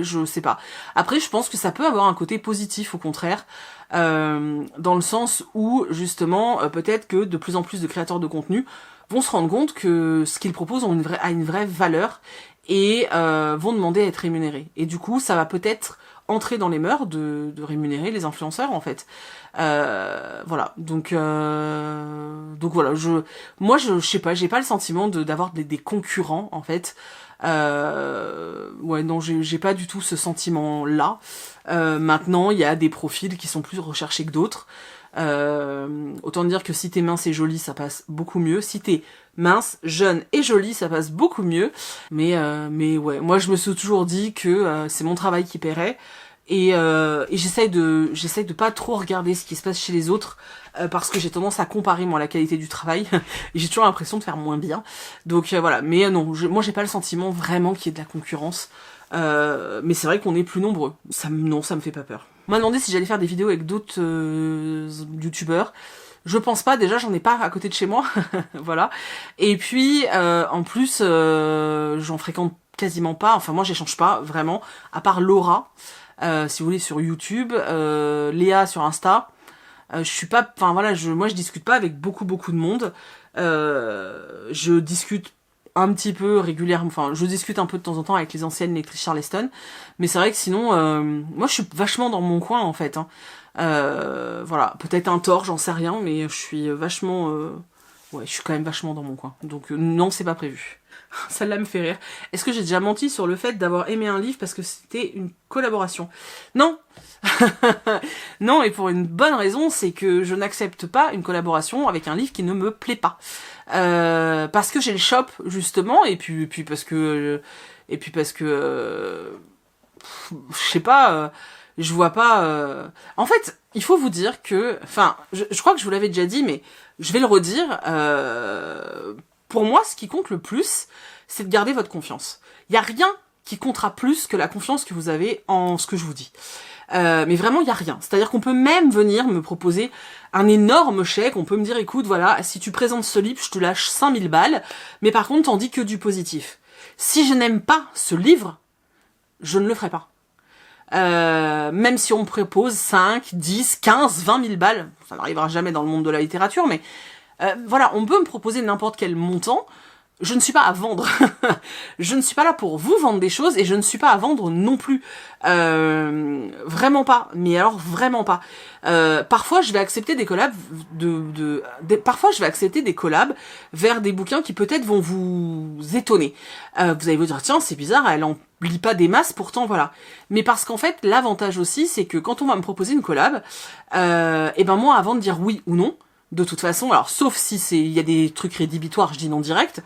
je sais pas. Après, je pense que ça peut avoir un côté positif, au contraire, dans le sens où, justement, peut-être que de plus en plus de créateurs de contenu vont se rendre compte que ce qu'ils proposent a une vraie valeur, et vont demander à être rémunérés. Et du coup, ça va peut-être entrer dans les mœurs de rémunérer les influenceurs, en fait. Voilà. Donc voilà. Moi, je sais pas, j'ai pas le sentiment d'avoir des concurrents, en fait. Ouais, non, j'ai pas du tout ce sentiment-là. Maintenant, il y a des profils qui sont plus recherchés que d'autres. Autant dire que si t'es mince et jolie, ça passe beaucoup mieux. Si t'es mince, jeune et jolie, ça passe beaucoup mieux. Mais ouais, moi je me suis toujours dit que c'est mon travail qui paierait. Et j'essaye de pas trop regarder ce qui se passe chez les autres, parce que j'ai tendance à comparer moi la qualité du travail et j'ai toujours l'impression de faire moins bien. Donc voilà, mais non, moi j'ai pas le sentiment vraiment qu'il y ait de la concurrence, mais c'est vrai qu'on est plus nombreux. Ça me fait pas peur. On m'a demandé si j'allais faire des vidéos avec d'autres youtubeurs. Je pense pas, déjà j'en ai pas à côté de chez moi, voilà. Et puis en plus j'en fréquente quasiment pas, enfin moi j'échange pas vraiment, à part Laura, si vous voulez sur YouTube, Léa sur Insta. Je suis pas, enfin voilà, moi je discute pas avec beaucoup de monde. Je discute un petit peu régulièrement, enfin je discute un peu de temps en temps avec les anciennes lectrices Charleston, mais c'est vrai que sinon, moi je suis vachement dans mon coin en fait. Hein. Voilà, peut-être un tort, j'en sais rien, mais je suis vachement, ouais, je suis quand même vachement dans mon coin. Donc non, c'est pas prévu. Celle-là me fait rire. Est-ce que j'ai déjà menti sur le fait d'avoir aimé un livre parce que c'était une collaboration? Non. Non, et pour une bonne raison, c'est que je n'accepte pas une collaboration avec un livre qui ne me plaît pas. Parce que j'ai le shop, justement, et puis parce que... je sais pas... je vois pas... En fait, il faut vous dire que... Enfin, je crois que je vous l'avais déjà dit, mais je vais le redire. Pour moi, ce qui compte le plus, c'est de garder votre confiance. Il n'y a rien qui comptera plus que la confiance que vous avez en ce que je vous dis. Mais vraiment, il n'y a rien. C'est-à-dire qu'on peut même venir me proposer un énorme chèque. On peut me dire, écoute, voilà, si tu présentes ce livre, je te lâche 5000 balles. Mais par contre, t'en dis que du positif. Si je n'aime pas ce livre, je ne le ferai pas. Même si on me propose 5, 10, 15, 20 000 balles, ça n'arrivera jamais dans le monde de la littérature, mais voilà, on peut me proposer n'importe quel montant. Je ne suis pas à vendre. Je ne suis pas là pour vous vendre des choses et je ne suis pas à vendre non plus. Vraiment pas. Mais alors vraiment pas. Parfois, je vais accepter des collabs parfois, je vais accepter des collabs vers des bouquins qui peut-être vont vous étonner. Vous allez vous dire, tiens, c'est bizarre, elle en lit pas des masses, pourtant voilà. Mais parce qu'en fait, l'avantage aussi, c'est que quand on va me proposer une collab, et ben moi, avant de dire oui ou non, de toute façon, alors sauf si il y a des trucs rédhibitoires, je dis non direct.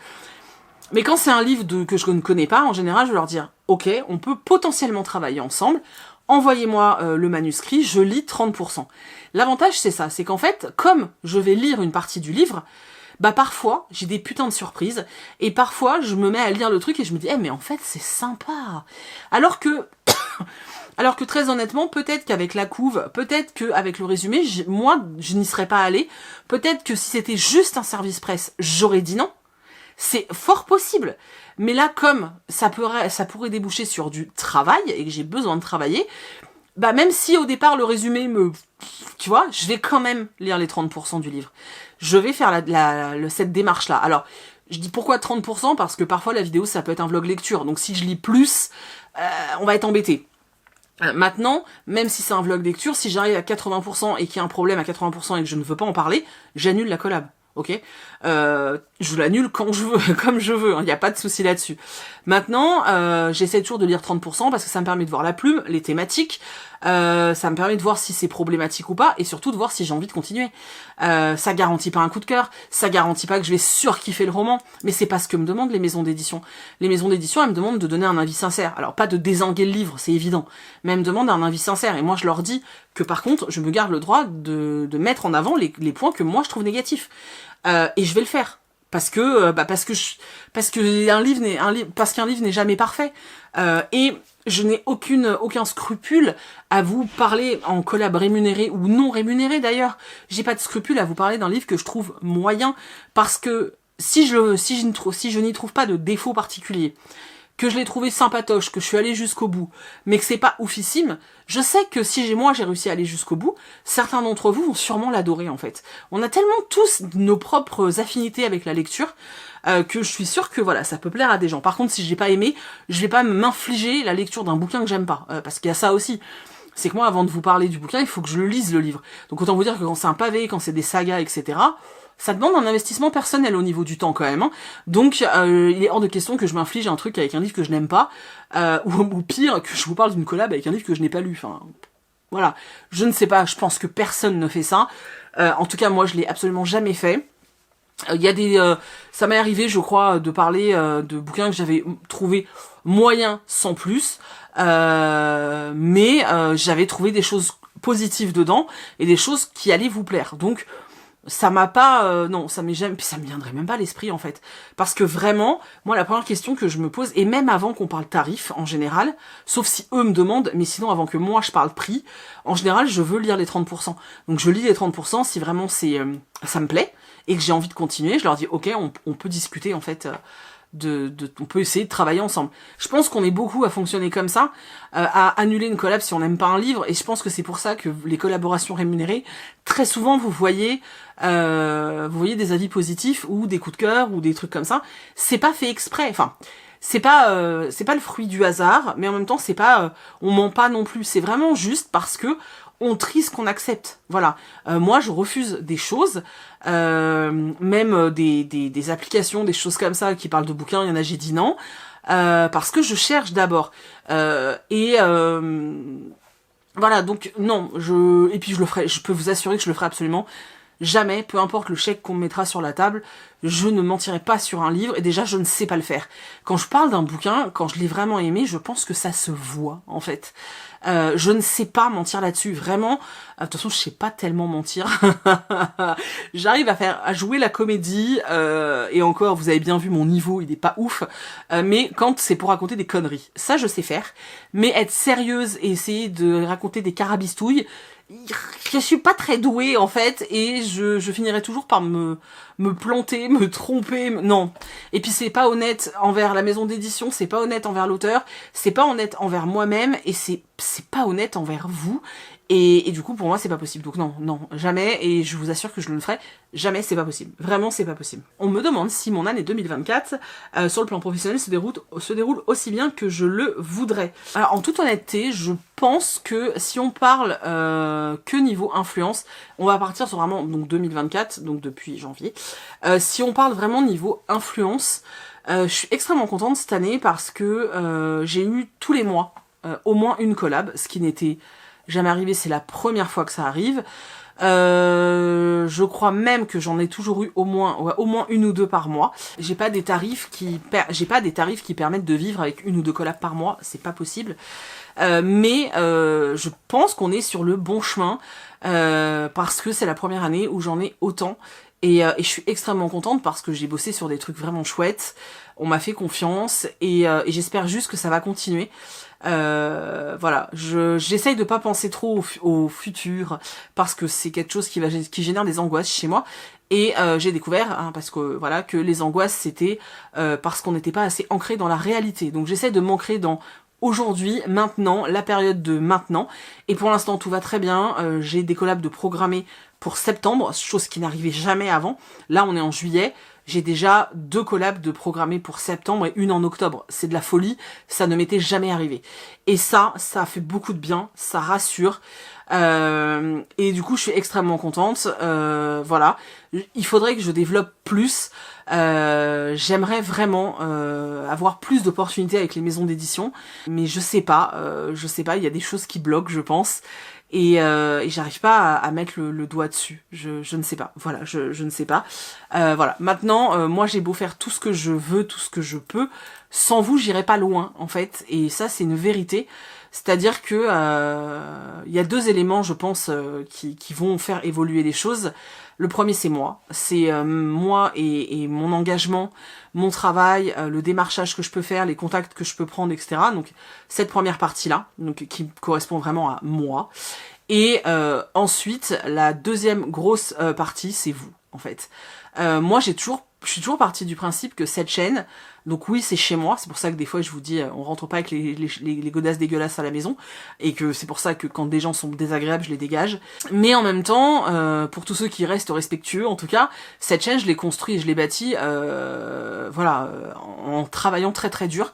Mais quand c'est un livre que je ne connais pas, en général, je vais leur dire, ok, on peut potentiellement travailler ensemble. Envoyez-moi le manuscrit, je lis 30%. L'avantage, c'est ça, c'est qu'en fait, comme je vais lire une partie du livre, bah parfois, j'ai des putains de surprises, et parfois, je me mets à lire le truc et je me dis, mais en fait, c'est sympa. Alors que très honnêtement, peut-être qu'avec la couve, peut-être qu'avec le résumé, moi, je n'y serais pas allée. Peut-être que si c'était juste un service presse, j'aurais dit non. C'est fort possible. Mais là, comme ça pourrait déboucher sur du travail, et que j'ai besoin de travailler, bah même si au départ le résumé tu vois, je vais quand même lire les 30% du livre. Je vais faire cette démarche-là. Alors, je dis pourquoi 30%? Parce que parfois la vidéo, ça peut être un vlog lecture. Donc si je lis plus, on va être embêté. Maintenant, même si c'est un vlog lecture, si j'arrive à 80% et qu'il y a un problème à 80% et que je ne veux pas en parler, j'annule la collab. Ok, je l'annule quand je veux, comme je veux, il n'y a pas de souci là-dessus. Maintenant, j'essaie toujours de lire 30% parce que ça me permet de voir la plume, les thématiques, ça me permet de voir si c'est problématique ou pas, et surtout de voir si j'ai envie de continuer. Ça garantit pas un coup de cœur, ça garantit pas que je vais surkiffer le roman, mais c'est pas ce que me demandent les maisons d'édition. Les maisons d'édition, elles me demandent de donner un avis sincère. Alors pas de dézinguer le livre, c'est évident, mais elles me demandent un avis sincère, et moi je leur dis que par contre, je me garde le droit de mettre en avant les points que moi je trouve négatifs. Et je vais le faire. Parce qu'un livre n'est jamais parfait. Et je n'ai aucun scrupule à vous parler en collab rémunéré ou non rémunéré d'ailleurs. J'ai pas de scrupule à vous parler d'un livre que je trouve moyen, parce que si je n'y trouve pas de défaut particulier, que je l'ai trouvé sympatoche, que je suis allée jusqu'au bout, mais que c'est pas oufissime, je sais que si j'ai réussi à aller jusqu'au bout, certains d'entre vous vont sûrement l'adorer en fait. On a tellement tous nos propres affinités avec la lecture, que je suis sûre que voilà, ça peut plaire à des gens. Par contre, si j'ai pas aimé, je vais pas m'infliger la lecture d'un bouquin que j'aime pas, parce qu'il y a ça aussi. C'est que moi, avant de vous parler du bouquin, il faut que je le lise, le livre. Donc autant vous dire que quand c'est un pavé, quand c'est des sagas, etc., ça demande un investissement personnel au niveau du temps quand même. Hein. Donc il est hors de question que je m'inflige un truc avec un livre que je n'aime pas, ou pire, que je vous parle d'une collab avec un livre que je n'ai pas lu. Enfin, voilà. Je ne sais pas, je pense que personne ne fait ça. En tout cas, moi, je l'ai absolument jamais fait. Il y a ça m'est arrivé, je crois, de parler de bouquins que j'avais trouvé moyens sans plus, mais j'avais trouvé des choses positives dedans et des choses qui allaient vous plaire. Donc ça m'a pas, non, ça m'est jamais, puis ça me viendrait même pas à l'esprit en fait, parce que vraiment, moi la première question que je me pose, et même avant qu'on parle tarif en général, sauf si eux me demandent, mais sinon avant que moi je parle prix, en général je veux lire les 30%. Donc je lis les 30% si vraiment c'est, ça me plaît et que j'ai envie de continuer, je leur dis ok, on peut discuter en fait. On peut essayer de travailler ensemble. Je pense qu'on est beaucoup à fonctionner comme ça, à annuler une collab si on n'aime pas un livre, et je pense que c'est pour ça que les collaborations rémunérées, très souvent vous voyez des avis positifs ou des coups de cœur ou des trucs comme ça. C'est pas fait exprès, enfin c'est pas le fruit du hasard, mais en même temps c'est pas on ment pas non plus. C'est vraiment juste parce que on trie ce qu'on accepte. Voilà. Moi, je refuse des choses, même des applications, des choses comme ça qui parlent de bouquins. Il y en a, j'ai dit non, parce que je cherche d'abord. Voilà. Donc non. Et puis je le ferai. Je peux vous assurer que je le ferai absolument jamais, peu importe le chèque qu'on me mettra sur la table, je ne mentirai pas sur un livre, et déjà je ne sais pas le faire. Quand je parle d'un bouquin, quand je l'ai vraiment aimé, je pense que ça se voit en fait. Je ne sais pas mentir là-dessus, vraiment. De toute façon, je sais pas tellement mentir. J'arrive à jouer la comédie, et encore, vous avez bien vu mon niveau, il est pas ouf. Mais quand c'est pour raconter des conneries, ça je sais faire. Mais être sérieuse et essayer de raconter des carabistouilles, je suis pas très douée en fait, et je finirai toujours par me planter, me tromper, non. Et puis c'est pas honnête envers la maison d'édition, c'est pas honnête envers l'auteur, c'est pas honnête envers moi-même, et c'est pas honnête envers vous. Et du coup, pour moi, c'est pas possible. Donc non, jamais. Et je vous assure que je ne le ferai jamais. C'est pas possible. Vraiment, c'est pas possible. On me demande si mon année 2024, sur le plan professionnel, se déroule aussi bien que je le voudrais. Alors, en toute honnêteté, je pense que si on parle que niveau influence, on va partir sur vraiment donc 2024, donc depuis janvier. Si on parle vraiment niveau influence, je suis extrêmement contente cette année parce que j'ai eu tous les mois au moins une collab, ce qui n'était jamais arrivé, c'est la première fois que ça arrive. Je crois même que j'en ai toujours eu au moins une ou deux par mois. J'ai pas des tarifs qui permettent de vivre avec une ou deux collabs par mois, c'est pas possible. Mais je pense qu'on est sur le bon chemin parce que c'est la première année où j'en ai autant. Et je suis extrêmement contente parce que j'ai bossé sur des trucs vraiment chouettes. On m'a fait confiance et j'espère juste que ça va continuer. Voilà, j'essaye de pas penser trop au futur parce que c'est quelque chose qui génère des angoisses chez moi. Et j'ai découvert, parce que voilà, que les angoisses c'était parce qu'on n'était pas assez ancré dans la réalité. Donc j'essaie de m'ancrer dans aujourd'hui, maintenant, la période de maintenant. Et pour l'instant, tout va très bien. J'ai des collabs de programmés pour septembre, chose qui n'arrivait jamais avant. Là, on est en juillet. J'ai déjà 2 collabs de programmés pour septembre et une en octobre. C'est de la folie, ça ne m'était jamais arrivé. Et ça fait beaucoup de bien, ça rassure. Et du coup, je suis extrêmement contente. Voilà, il faudrait que je développe plus. J'aimerais vraiment avoir plus d'opportunités avec les maisons d'édition, mais je sais pas, il y a des choses qui bloquent, je pense. Et j'arrive pas à mettre le doigt dessus. Je ne sais pas. Voilà, je ne sais pas. Voilà. Maintenant, moi j'ai beau faire tout ce que je veux, tout ce que je peux, sans vous j'irai pas loin en fait. Et ça c'est une vérité. C'est-à-dire que y a 2 éléments, je pense, qui vont faire évoluer les choses. Le premier c'est moi. C'est moi et mon engagement, mon travail, le démarchage que je peux faire, les contacts que je peux prendre, etc. Donc cette première partie-là, donc qui correspond vraiment à moi. Et ensuite, la deuxième grosse partie, c'est vous, en fait. Moi, je suis toujours partie du principe que cette chaîne, donc oui, c'est chez moi, c'est pour ça que des fois je vous dis, on rentre pas avec les godasses dégueulasses à la maison, et que c'est pour ça que quand des gens sont désagréables, je les dégage. Mais en même temps, pour tous ceux qui restent respectueux, en tout cas, cette chaîne, je l'ai construite et je l'ai bâtie, voilà, en travaillant très très dur.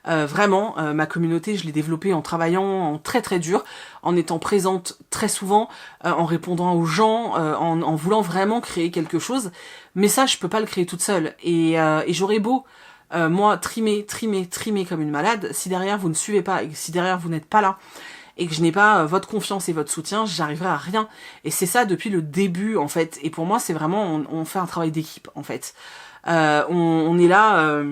Vraiment, ma communauté, je l'ai développée en travaillant en très très dur, en étant présente très souvent, en répondant aux gens, en voulant vraiment créer quelque chose. Mais ça, je peux pas le créer toute seule. Et j'aurais beau, moi, trimer comme une malade, si derrière vous ne suivez pas, et si derrière vous n'êtes pas là, et que je n'ai pas votre confiance et votre soutien, j'arriverai à rien. Et c'est ça depuis le début, en fait. Et pour moi, c'est vraiment, on fait un travail d'équipe, en fait. On est là...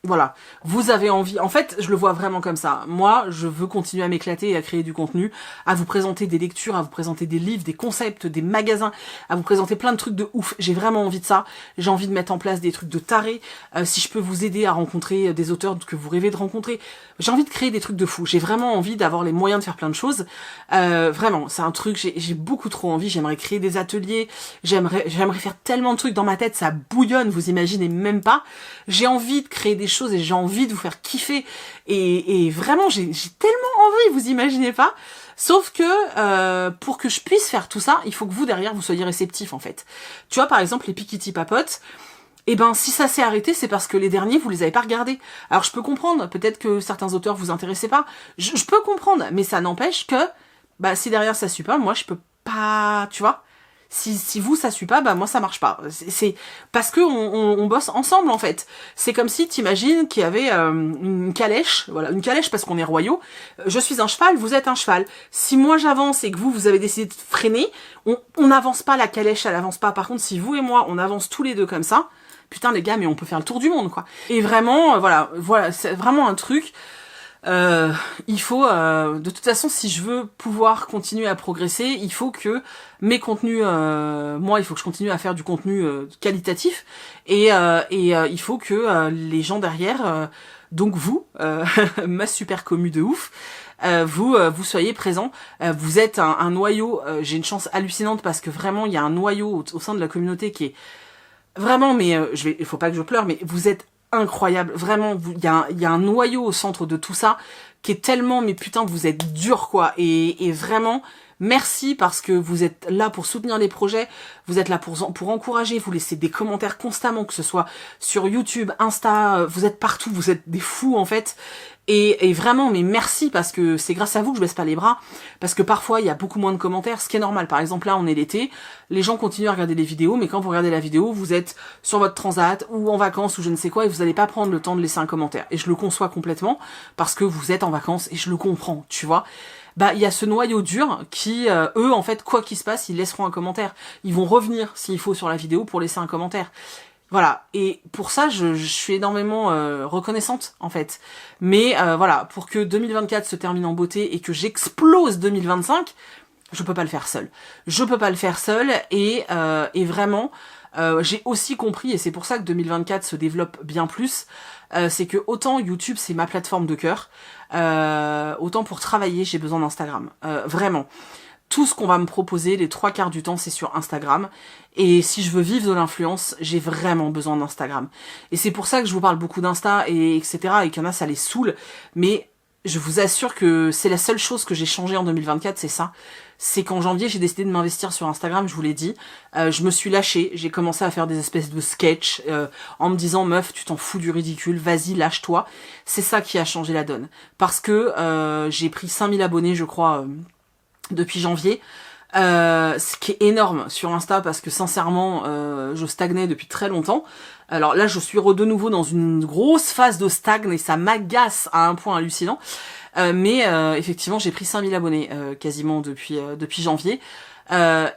Voilà, vous avez envie, en fait, je le vois vraiment comme ça. Moi, je veux continuer à m'éclater et à créer du contenu, à vous présenter des lectures, à vous présenter des livres, des concepts, des magasins, à vous présenter plein de trucs de ouf. J'ai vraiment envie de ça. J'ai envie de mettre en place des trucs de taré. Si je peux vous aider à rencontrer des auteurs que vous rêvez de rencontrer, j'ai envie de créer des trucs de fou. J'ai vraiment envie d'avoir les moyens de faire plein de choses. Vraiment, c'est un truc, j'ai beaucoup trop envie. J'aimerais créer des ateliers. J'aimerais faire tellement de trucs dans ma tête, ça bouillonne, vous imaginez même pas. J'ai envie de créer des choses et j'ai envie de vous faire kiffer et vraiment j'ai tellement envie, vous imaginez pas. Sauf que pour que je puisse faire tout ça, il faut que vous derrière vous soyez réceptifs en fait. Tu vois par exemple les Pikiti Papotes, et ben si ça s'est arrêté, c'est parce que les derniers vous les avez pas regardés. Alors je peux comprendre, peut-être que certains auteurs vous intéressaient pas, je peux comprendre, mais ça n'empêche que bah si derrière ça suit pas, moi je peux pas, tu vois. Si vous ça suit pas, bah moi ça marche pas. C'est parce que on bosse ensemble en fait. C'est comme si t'imagines qu'il y avait une calèche, voilà, une calèche parce qu'on est royaux. Je suis un cheval, vous êtes un cheval. Si moi j'avance et que vous avez décidé de freiner, on n'avance pas, la calèche elle avance pas. Par contre si vous et moi on avance tous les deux comme ça, putain les gars mais on peut faire le tour du monde quoi. Et vraiment voilà, c'est vraiment un truc. Il faut, de toute façon, si je veux pouvoir continuer à progresser, il faut que mes contenus, moi, il faut que je continue à faire du contenu qualitatif, et il faut que les gens derrière, donc vous, ma super commu de ouf, vous soyez présents. Vous êtes un noyau. J'ai une chance hallucinante parce que vraiment, il y a un noyau au sein de la communauté qui est vraiment, mais il faut pas que je pleure, mais vous êtes incroyable, vraiment, il y a un noyau au centre de tout ça qui est tellement, mais putain, vous êtes dur quoi, et vraiment, merci parce que vous êtes là pour soutenir les projets, vous êtes là pour encourager, vous laissez des commentaires constamment, que ce soit sur YouTube, Insta, vous êtes partout, vous êtes des fous en fait, et vraiment, mais merci parce que c'est grâce à vous que je baisse pas les bras, parce que parfois il y a beaucoup moins de commentaires, ce qui est normal. Par exemple là on est l'été, les gens continuent à regarder les vidéos, mais quand vous regardez la vidéo, vous êtes sur votre transat ou en vacances ou je ne sais quoi, et vous n'allez pas prendre le temps de laisser un commentaire. Et je le conçois complètement parce que vous êtes en vacances et je le comprends, tu vois. Bah il y a ce noyau dur qui, eux en fait, quoi qu'il se passe, ils laisseront un commentaire. Ils vont revenir s'il faut sur la vidéo pour laisser un commentaire. Voilà, et pour ça, je suis énormément reconnaissante, en fait. Mais voilà, pour que 2024 se termine en beauté et que j'explose 2025, je peux pas le faire seul. Je peux pas le faire seul, et vraiment, j'ai aussi compris, et c'est pour ça que 2024 se développe bien plus, c'est que autant YouTube, c'est ma plateforme de cœur, autant pour travailler, j'ai besoin d'Instagram. Vraiment. Tout ce qu'on va me proposer, les 3/4 du temps, c'est sur Instagram. Et si je veux vivre de l'influence, j'ai vraiment besoin d'Instagram. Et c'est pour ça que je vous parle beaucoup d'Insta, et etc. Et qu'il y en a, ça les saoule. Mais je vous assure que c'est la seule chose que j'ai changé en 2024, c'est ça. C'est qu'en janvier, j'ai décidé de m'investir sur Instagram, je vous l'ai dit. Je me suis lâchée, j'ai commencé à faire des espèces de sketchs en me disant, meuf, tu t'en fous du ridicule, vas-y, lâche-toi. C'est ça qui a changé la donne. Parce que j'ai pris 5000 abonnés, je crois, depuis janvier. Ce qui est énorme sur Insta parce que sincèrement je stagnais depuis très longtemps. Alors là je suis de nouveau dans une grosse phase de stagne et ça m'agace à un point hallucinant. Mais effectivement j'ai pris 5000 abonnés quasiment depuis janvier.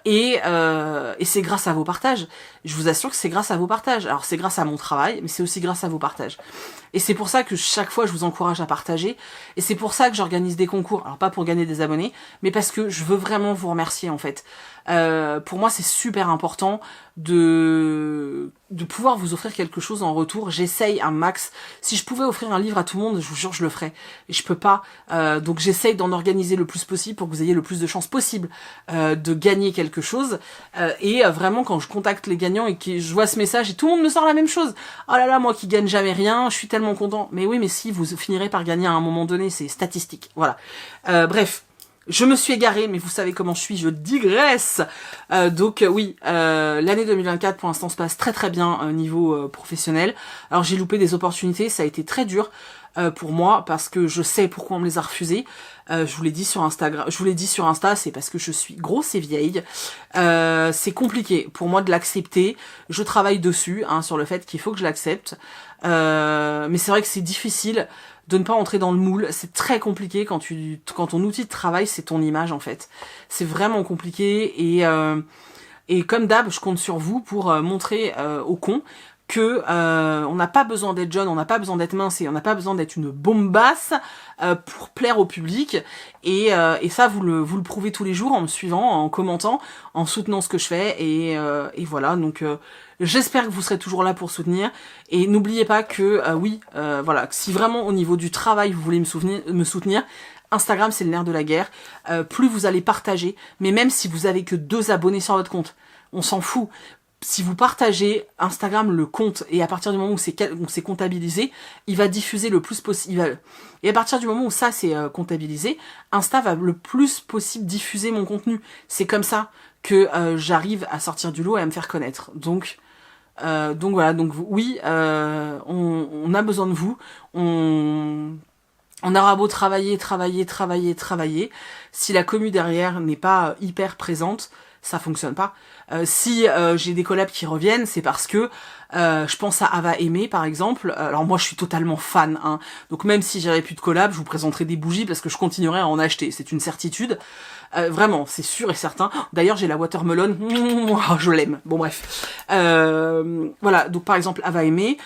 Et c'est grâce à vos partages. Je vous assure que c'est grâce à vos partages. Alors c'est grâce à mon travail, mais c'est aussi grâce à vos partages. Et c'est pour ça que chaque fois je vous encourage à partager. Et c'est pour ça que j'organise des concours. Alors pas pour gagner des abonnés, mais parce que je veux vraiment vous remercier en fait. Pour moi c'est super important de pouvoir vous offrir quelque chose en retour. J'essaye un max. Si je pouvais offrir un livre à tout le monde, je vous jure je le ferais. Et je peux pas. Donc j'essaye d'en organiser le plus possible pour que vous ayez le plus de chances possible de gagner quelque chose. Et vraiment quand je contacte les gagnants et que je vois ce message et tout le monde me sort la même chose. Oh là là, moi qui gagne jamais rien, je suis tellement content. Mais oui, mais si, vous finirez par gagner à un moment donné, c'est statistique. Voilà. Bref. Je me suis égarée, mais vous savez comment je suis, je digresse. Donc oui, l'année 2024 pour l'instant se passe très très bien au niveau professionnel. Alors j'ai loupé des opportunités, ça a été très dur pour moi parce que je sais pourquoi on me les a refusées. Je vous l'ai dit sur Instagram, je vous l'ai dit sur Insta, c'est parce que je suis grosse et vieille. C'est compliqué pour moi de l'accepter. Je travaille dessus, sur le fait qu'il faut que je l'accepte. Mais c'est vrai que c'est difficile de ne pas entrer dans le moule. C'est très compliqué quand ton outil de travail c'est ton image en fait. C'est vraiment compliqué et comme d'hab, je compte sur vous pour montrer aux cons que on n'a pas besoin d'être jeune, on n'a pas besoin d'être mince et on n'a pas besoin d'être une bombasse pour plaire au public. Et ça, vous le prouvez tous les jours en me suivant, en commentant, en soutenant ce que je fais. Et voilà, donc j'espère que vous serez toujours là pour soutenir. Et n'oubliez pas que, voilà, si vraiment au niveau du travail, vous voulez me soutenir, Instagram, c'est le nerf de la guerre. Plus vous allez partager, mais même si vous avez que 2 abonnés sur votre compte, on s'en fout. Si vous partagez, Instagram le compte, et à partir du moment où c'est comptabilisé, il va diffuser le plus possible. Et à partir du moment où ça c'est comptabilisé, Insta va le plus possible diffuser mon contenu. C'est comme ça que j'arrive à sortir du lot et à me faire connaître. Donc voilà, donc oui, on a besoin de vous. On aura beau travailler. Si la commu derrière n'est pas hyper présente, ça fonctionne pas. Si j'ai des collabs qui reviennent, c'est parce que je pense à Ava Aimé par exemple. Alors moi je suis totalement fan, hein. Donc même si j'avais plus de collab, je vous présenterai des bougies parce que je continuerai à en acheter, c'est une certitude. Vraiment, c'est sûr et certain. D'ailleurs j'ai la watermelon, je l'aime. Bon bref. Voilà, donc par exemple Ava Aimé,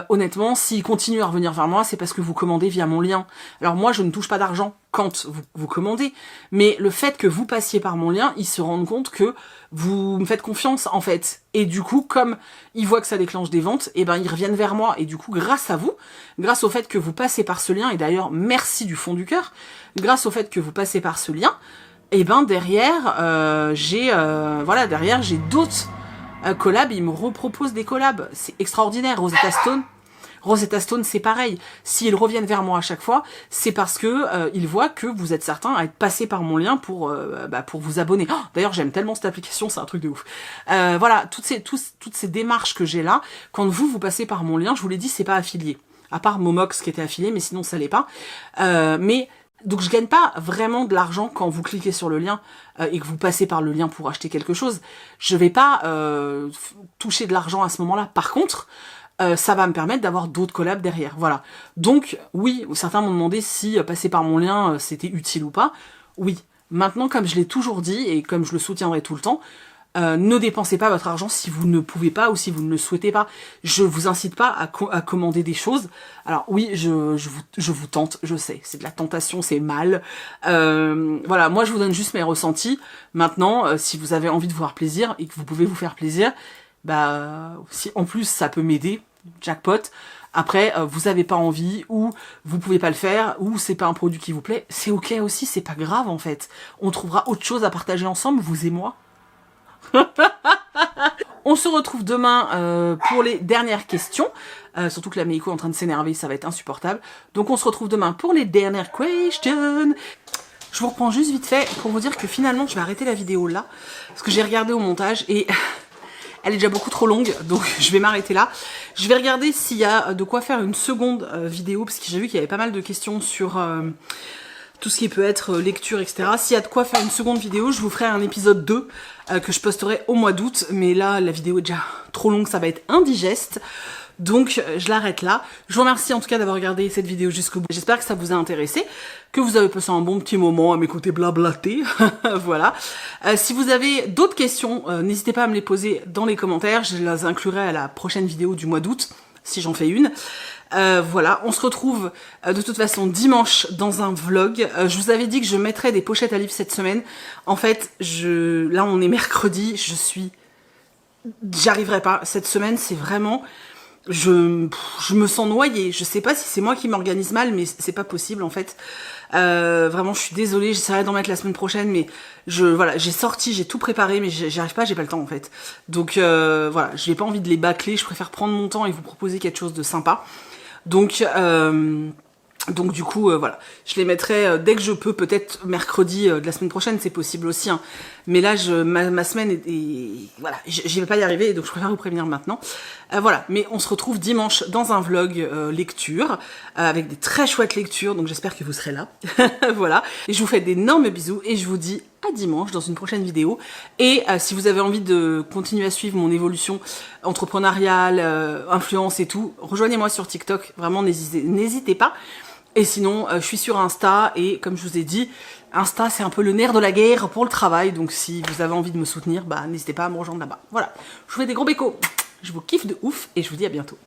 honnêtement, s'il continue à revenir vers moi, c'est parce que vous commandez via mon lien. Alors moi je ne touche pas d'argent quand vous commandez, mais le fait que vous passiez par mon lien, ils se rendent compte que vous me faites confiance en fait. Et du coup, comme ils voient que ça déclenche des ventes, et ben ils reviennent vers moi. Et du coup, grâce à vous, grâce au fait que vous passez par ce lien, et d'ailleurs merci du fond du cœur, grâce au fait que vous passez par ce lien, et ben derrière j'ai d'autres collabs, ils me reproposent des collabs. C'est extraordinaire. Rosetta Stone, c'est pareil. S'ils reviennent vers moi à chaque fois, c'est parce que ils voient que vous êtes certain à être passé par mon lien pour vous abonner. Oh, d'ailleurs, j'aime tellement cette application, c'est un truc de ouf. Voilà, toutes ces démarches que j'ai là, quand vous passez par mon lien, je vous l'ai dit, c'est pas affilié. À part Momox qui était affilié, mais sinon ça l'est pas. Donc je gagne pas vraiment de l'argent quand vous cliquez sur le lien et que vous passez par le lien pour acheter quelque chose. Je vais pas toucher de l'argent à ce moment-là. Par contre, ça va me permettre d'avoir d'autres collabs derrière. Voilà. Donc oui, certains m'ont demandé si passer par mon lien c'était utile ou pas. Oui. Maintenant, comme je l'ai toujours dit et comme je le soutiendrai tout le temps, ne dépensez pas votre argent si vous ne pouvez pas ou si vous ne le souhaitez pas. Je vous incite pas à commander des choses. Alors oui, je vous tente, je sais, c'est de la tentation, c'est mal. Voilà, moi je vous donne juste mes ressentis. Maintenant, si vous avez envie de vous faire plaisir et que vous pouvez vous faire plaisir, si en plus ça peut m'aider, jackpot. Après, vous avez pas envie, ou vous pouvez pas le faire, ou c'est pas un produit qui vous plaît, c'est ok aussi, c'est pas grave en fait. On trouvera autre chose à partager ensemble, vous et moi. On se retrouve demain pour les dernières questions. Surtout que la Meiko est en train de s'énerver, ça va être insupportable. Donc on se retrouve demain pour les dernières questions. Je vous reprends juste vite fait pour vous dire que finalement je vais arrêter la vidéo là. Parce que j'ai regardé au montage et elle est déjà beaucoup trop longue, donc je vais m'arrêter là. Je vais regarder s'il y a de quoi faire une seconde vidéo, parce que j'ai vu qu'il y avait pas mal de questions sur tout ce qui peut être lecture, etc. S'il y a de quoi faire une seconde vidéo, je vous ferai un épisode 2 que je posterai au mois d'août. Mais là, la vidéo est déjà trop longue, ça va être indigeste. Donc je l'arrête là. Je vous remercie en tout cas d'avoir regardé cette vidéo jusqu'au bout. J'espère que ça vous a intéressé, que vous avez passé un bon petit moment à m'écouter blablater. Voilà. Si vous avez d'autres questions, n'hésitez pas à me les poser dans les commentaires. Je les inclurai à la prochaine vidéo du mois d'août, si j'en fais une. Voilà, on se retrouve de toute façon dimanche dans un vlog. Je vous avais dit que je mettrais des pochettes à livres cette semaine. En fait, là on est mercredi, j'arriverai pas. Cette semaine, c'est vraiment... Je me sens noyée. Je sais pas si c'est moi qui m'organise mal, mais c'est pas possible en fait. Vraiment, je suis désolée. J'essaierai d'en mettre la semaine prochaine, mais voilà, j'ai tout préparé, mais j'y arrive pas, j'ai pas le temps en fait. Donc voilà, j'ai pas envie de les bâcler. Je préfère prendre mon temps et vous proposer quelque chose de sympa. Donc du coup, voilà, je les mettrai dès que je peux, peut-être mercredi de la semaine prochaine, c'est possible aussi. Hein. Mais là, ma semaine voilà, j'y vais pas y arriver, donc je préfère vous prévenir maintenant. Voilà, mais on se retrouve dimanche dans un vlog lecture, avec des très chouettes lectures, donc j'espère que vous serez là. Voilà, et je vous fais d'énormes bisous, et je vous dis à dimanche dans une prochaine vidéo. Et si vous avez envie de continuer à suivre mon évolution entrepreneuriale, influence et tout, rejoignez-moi sur TikTok, vraiment n'hésitez pas. Et sinon, je suis sur Insta, et comme je vous ai dit, Insta c'est un peu le nerf de la guerre pour le travail, donc si vous avez envie de me soutenir, n'hésitez pas à me rejoindre là-bas. Voilà, je vous fais des gros bécos. Je vous kiffe de ouf et je vous dis à bientôt.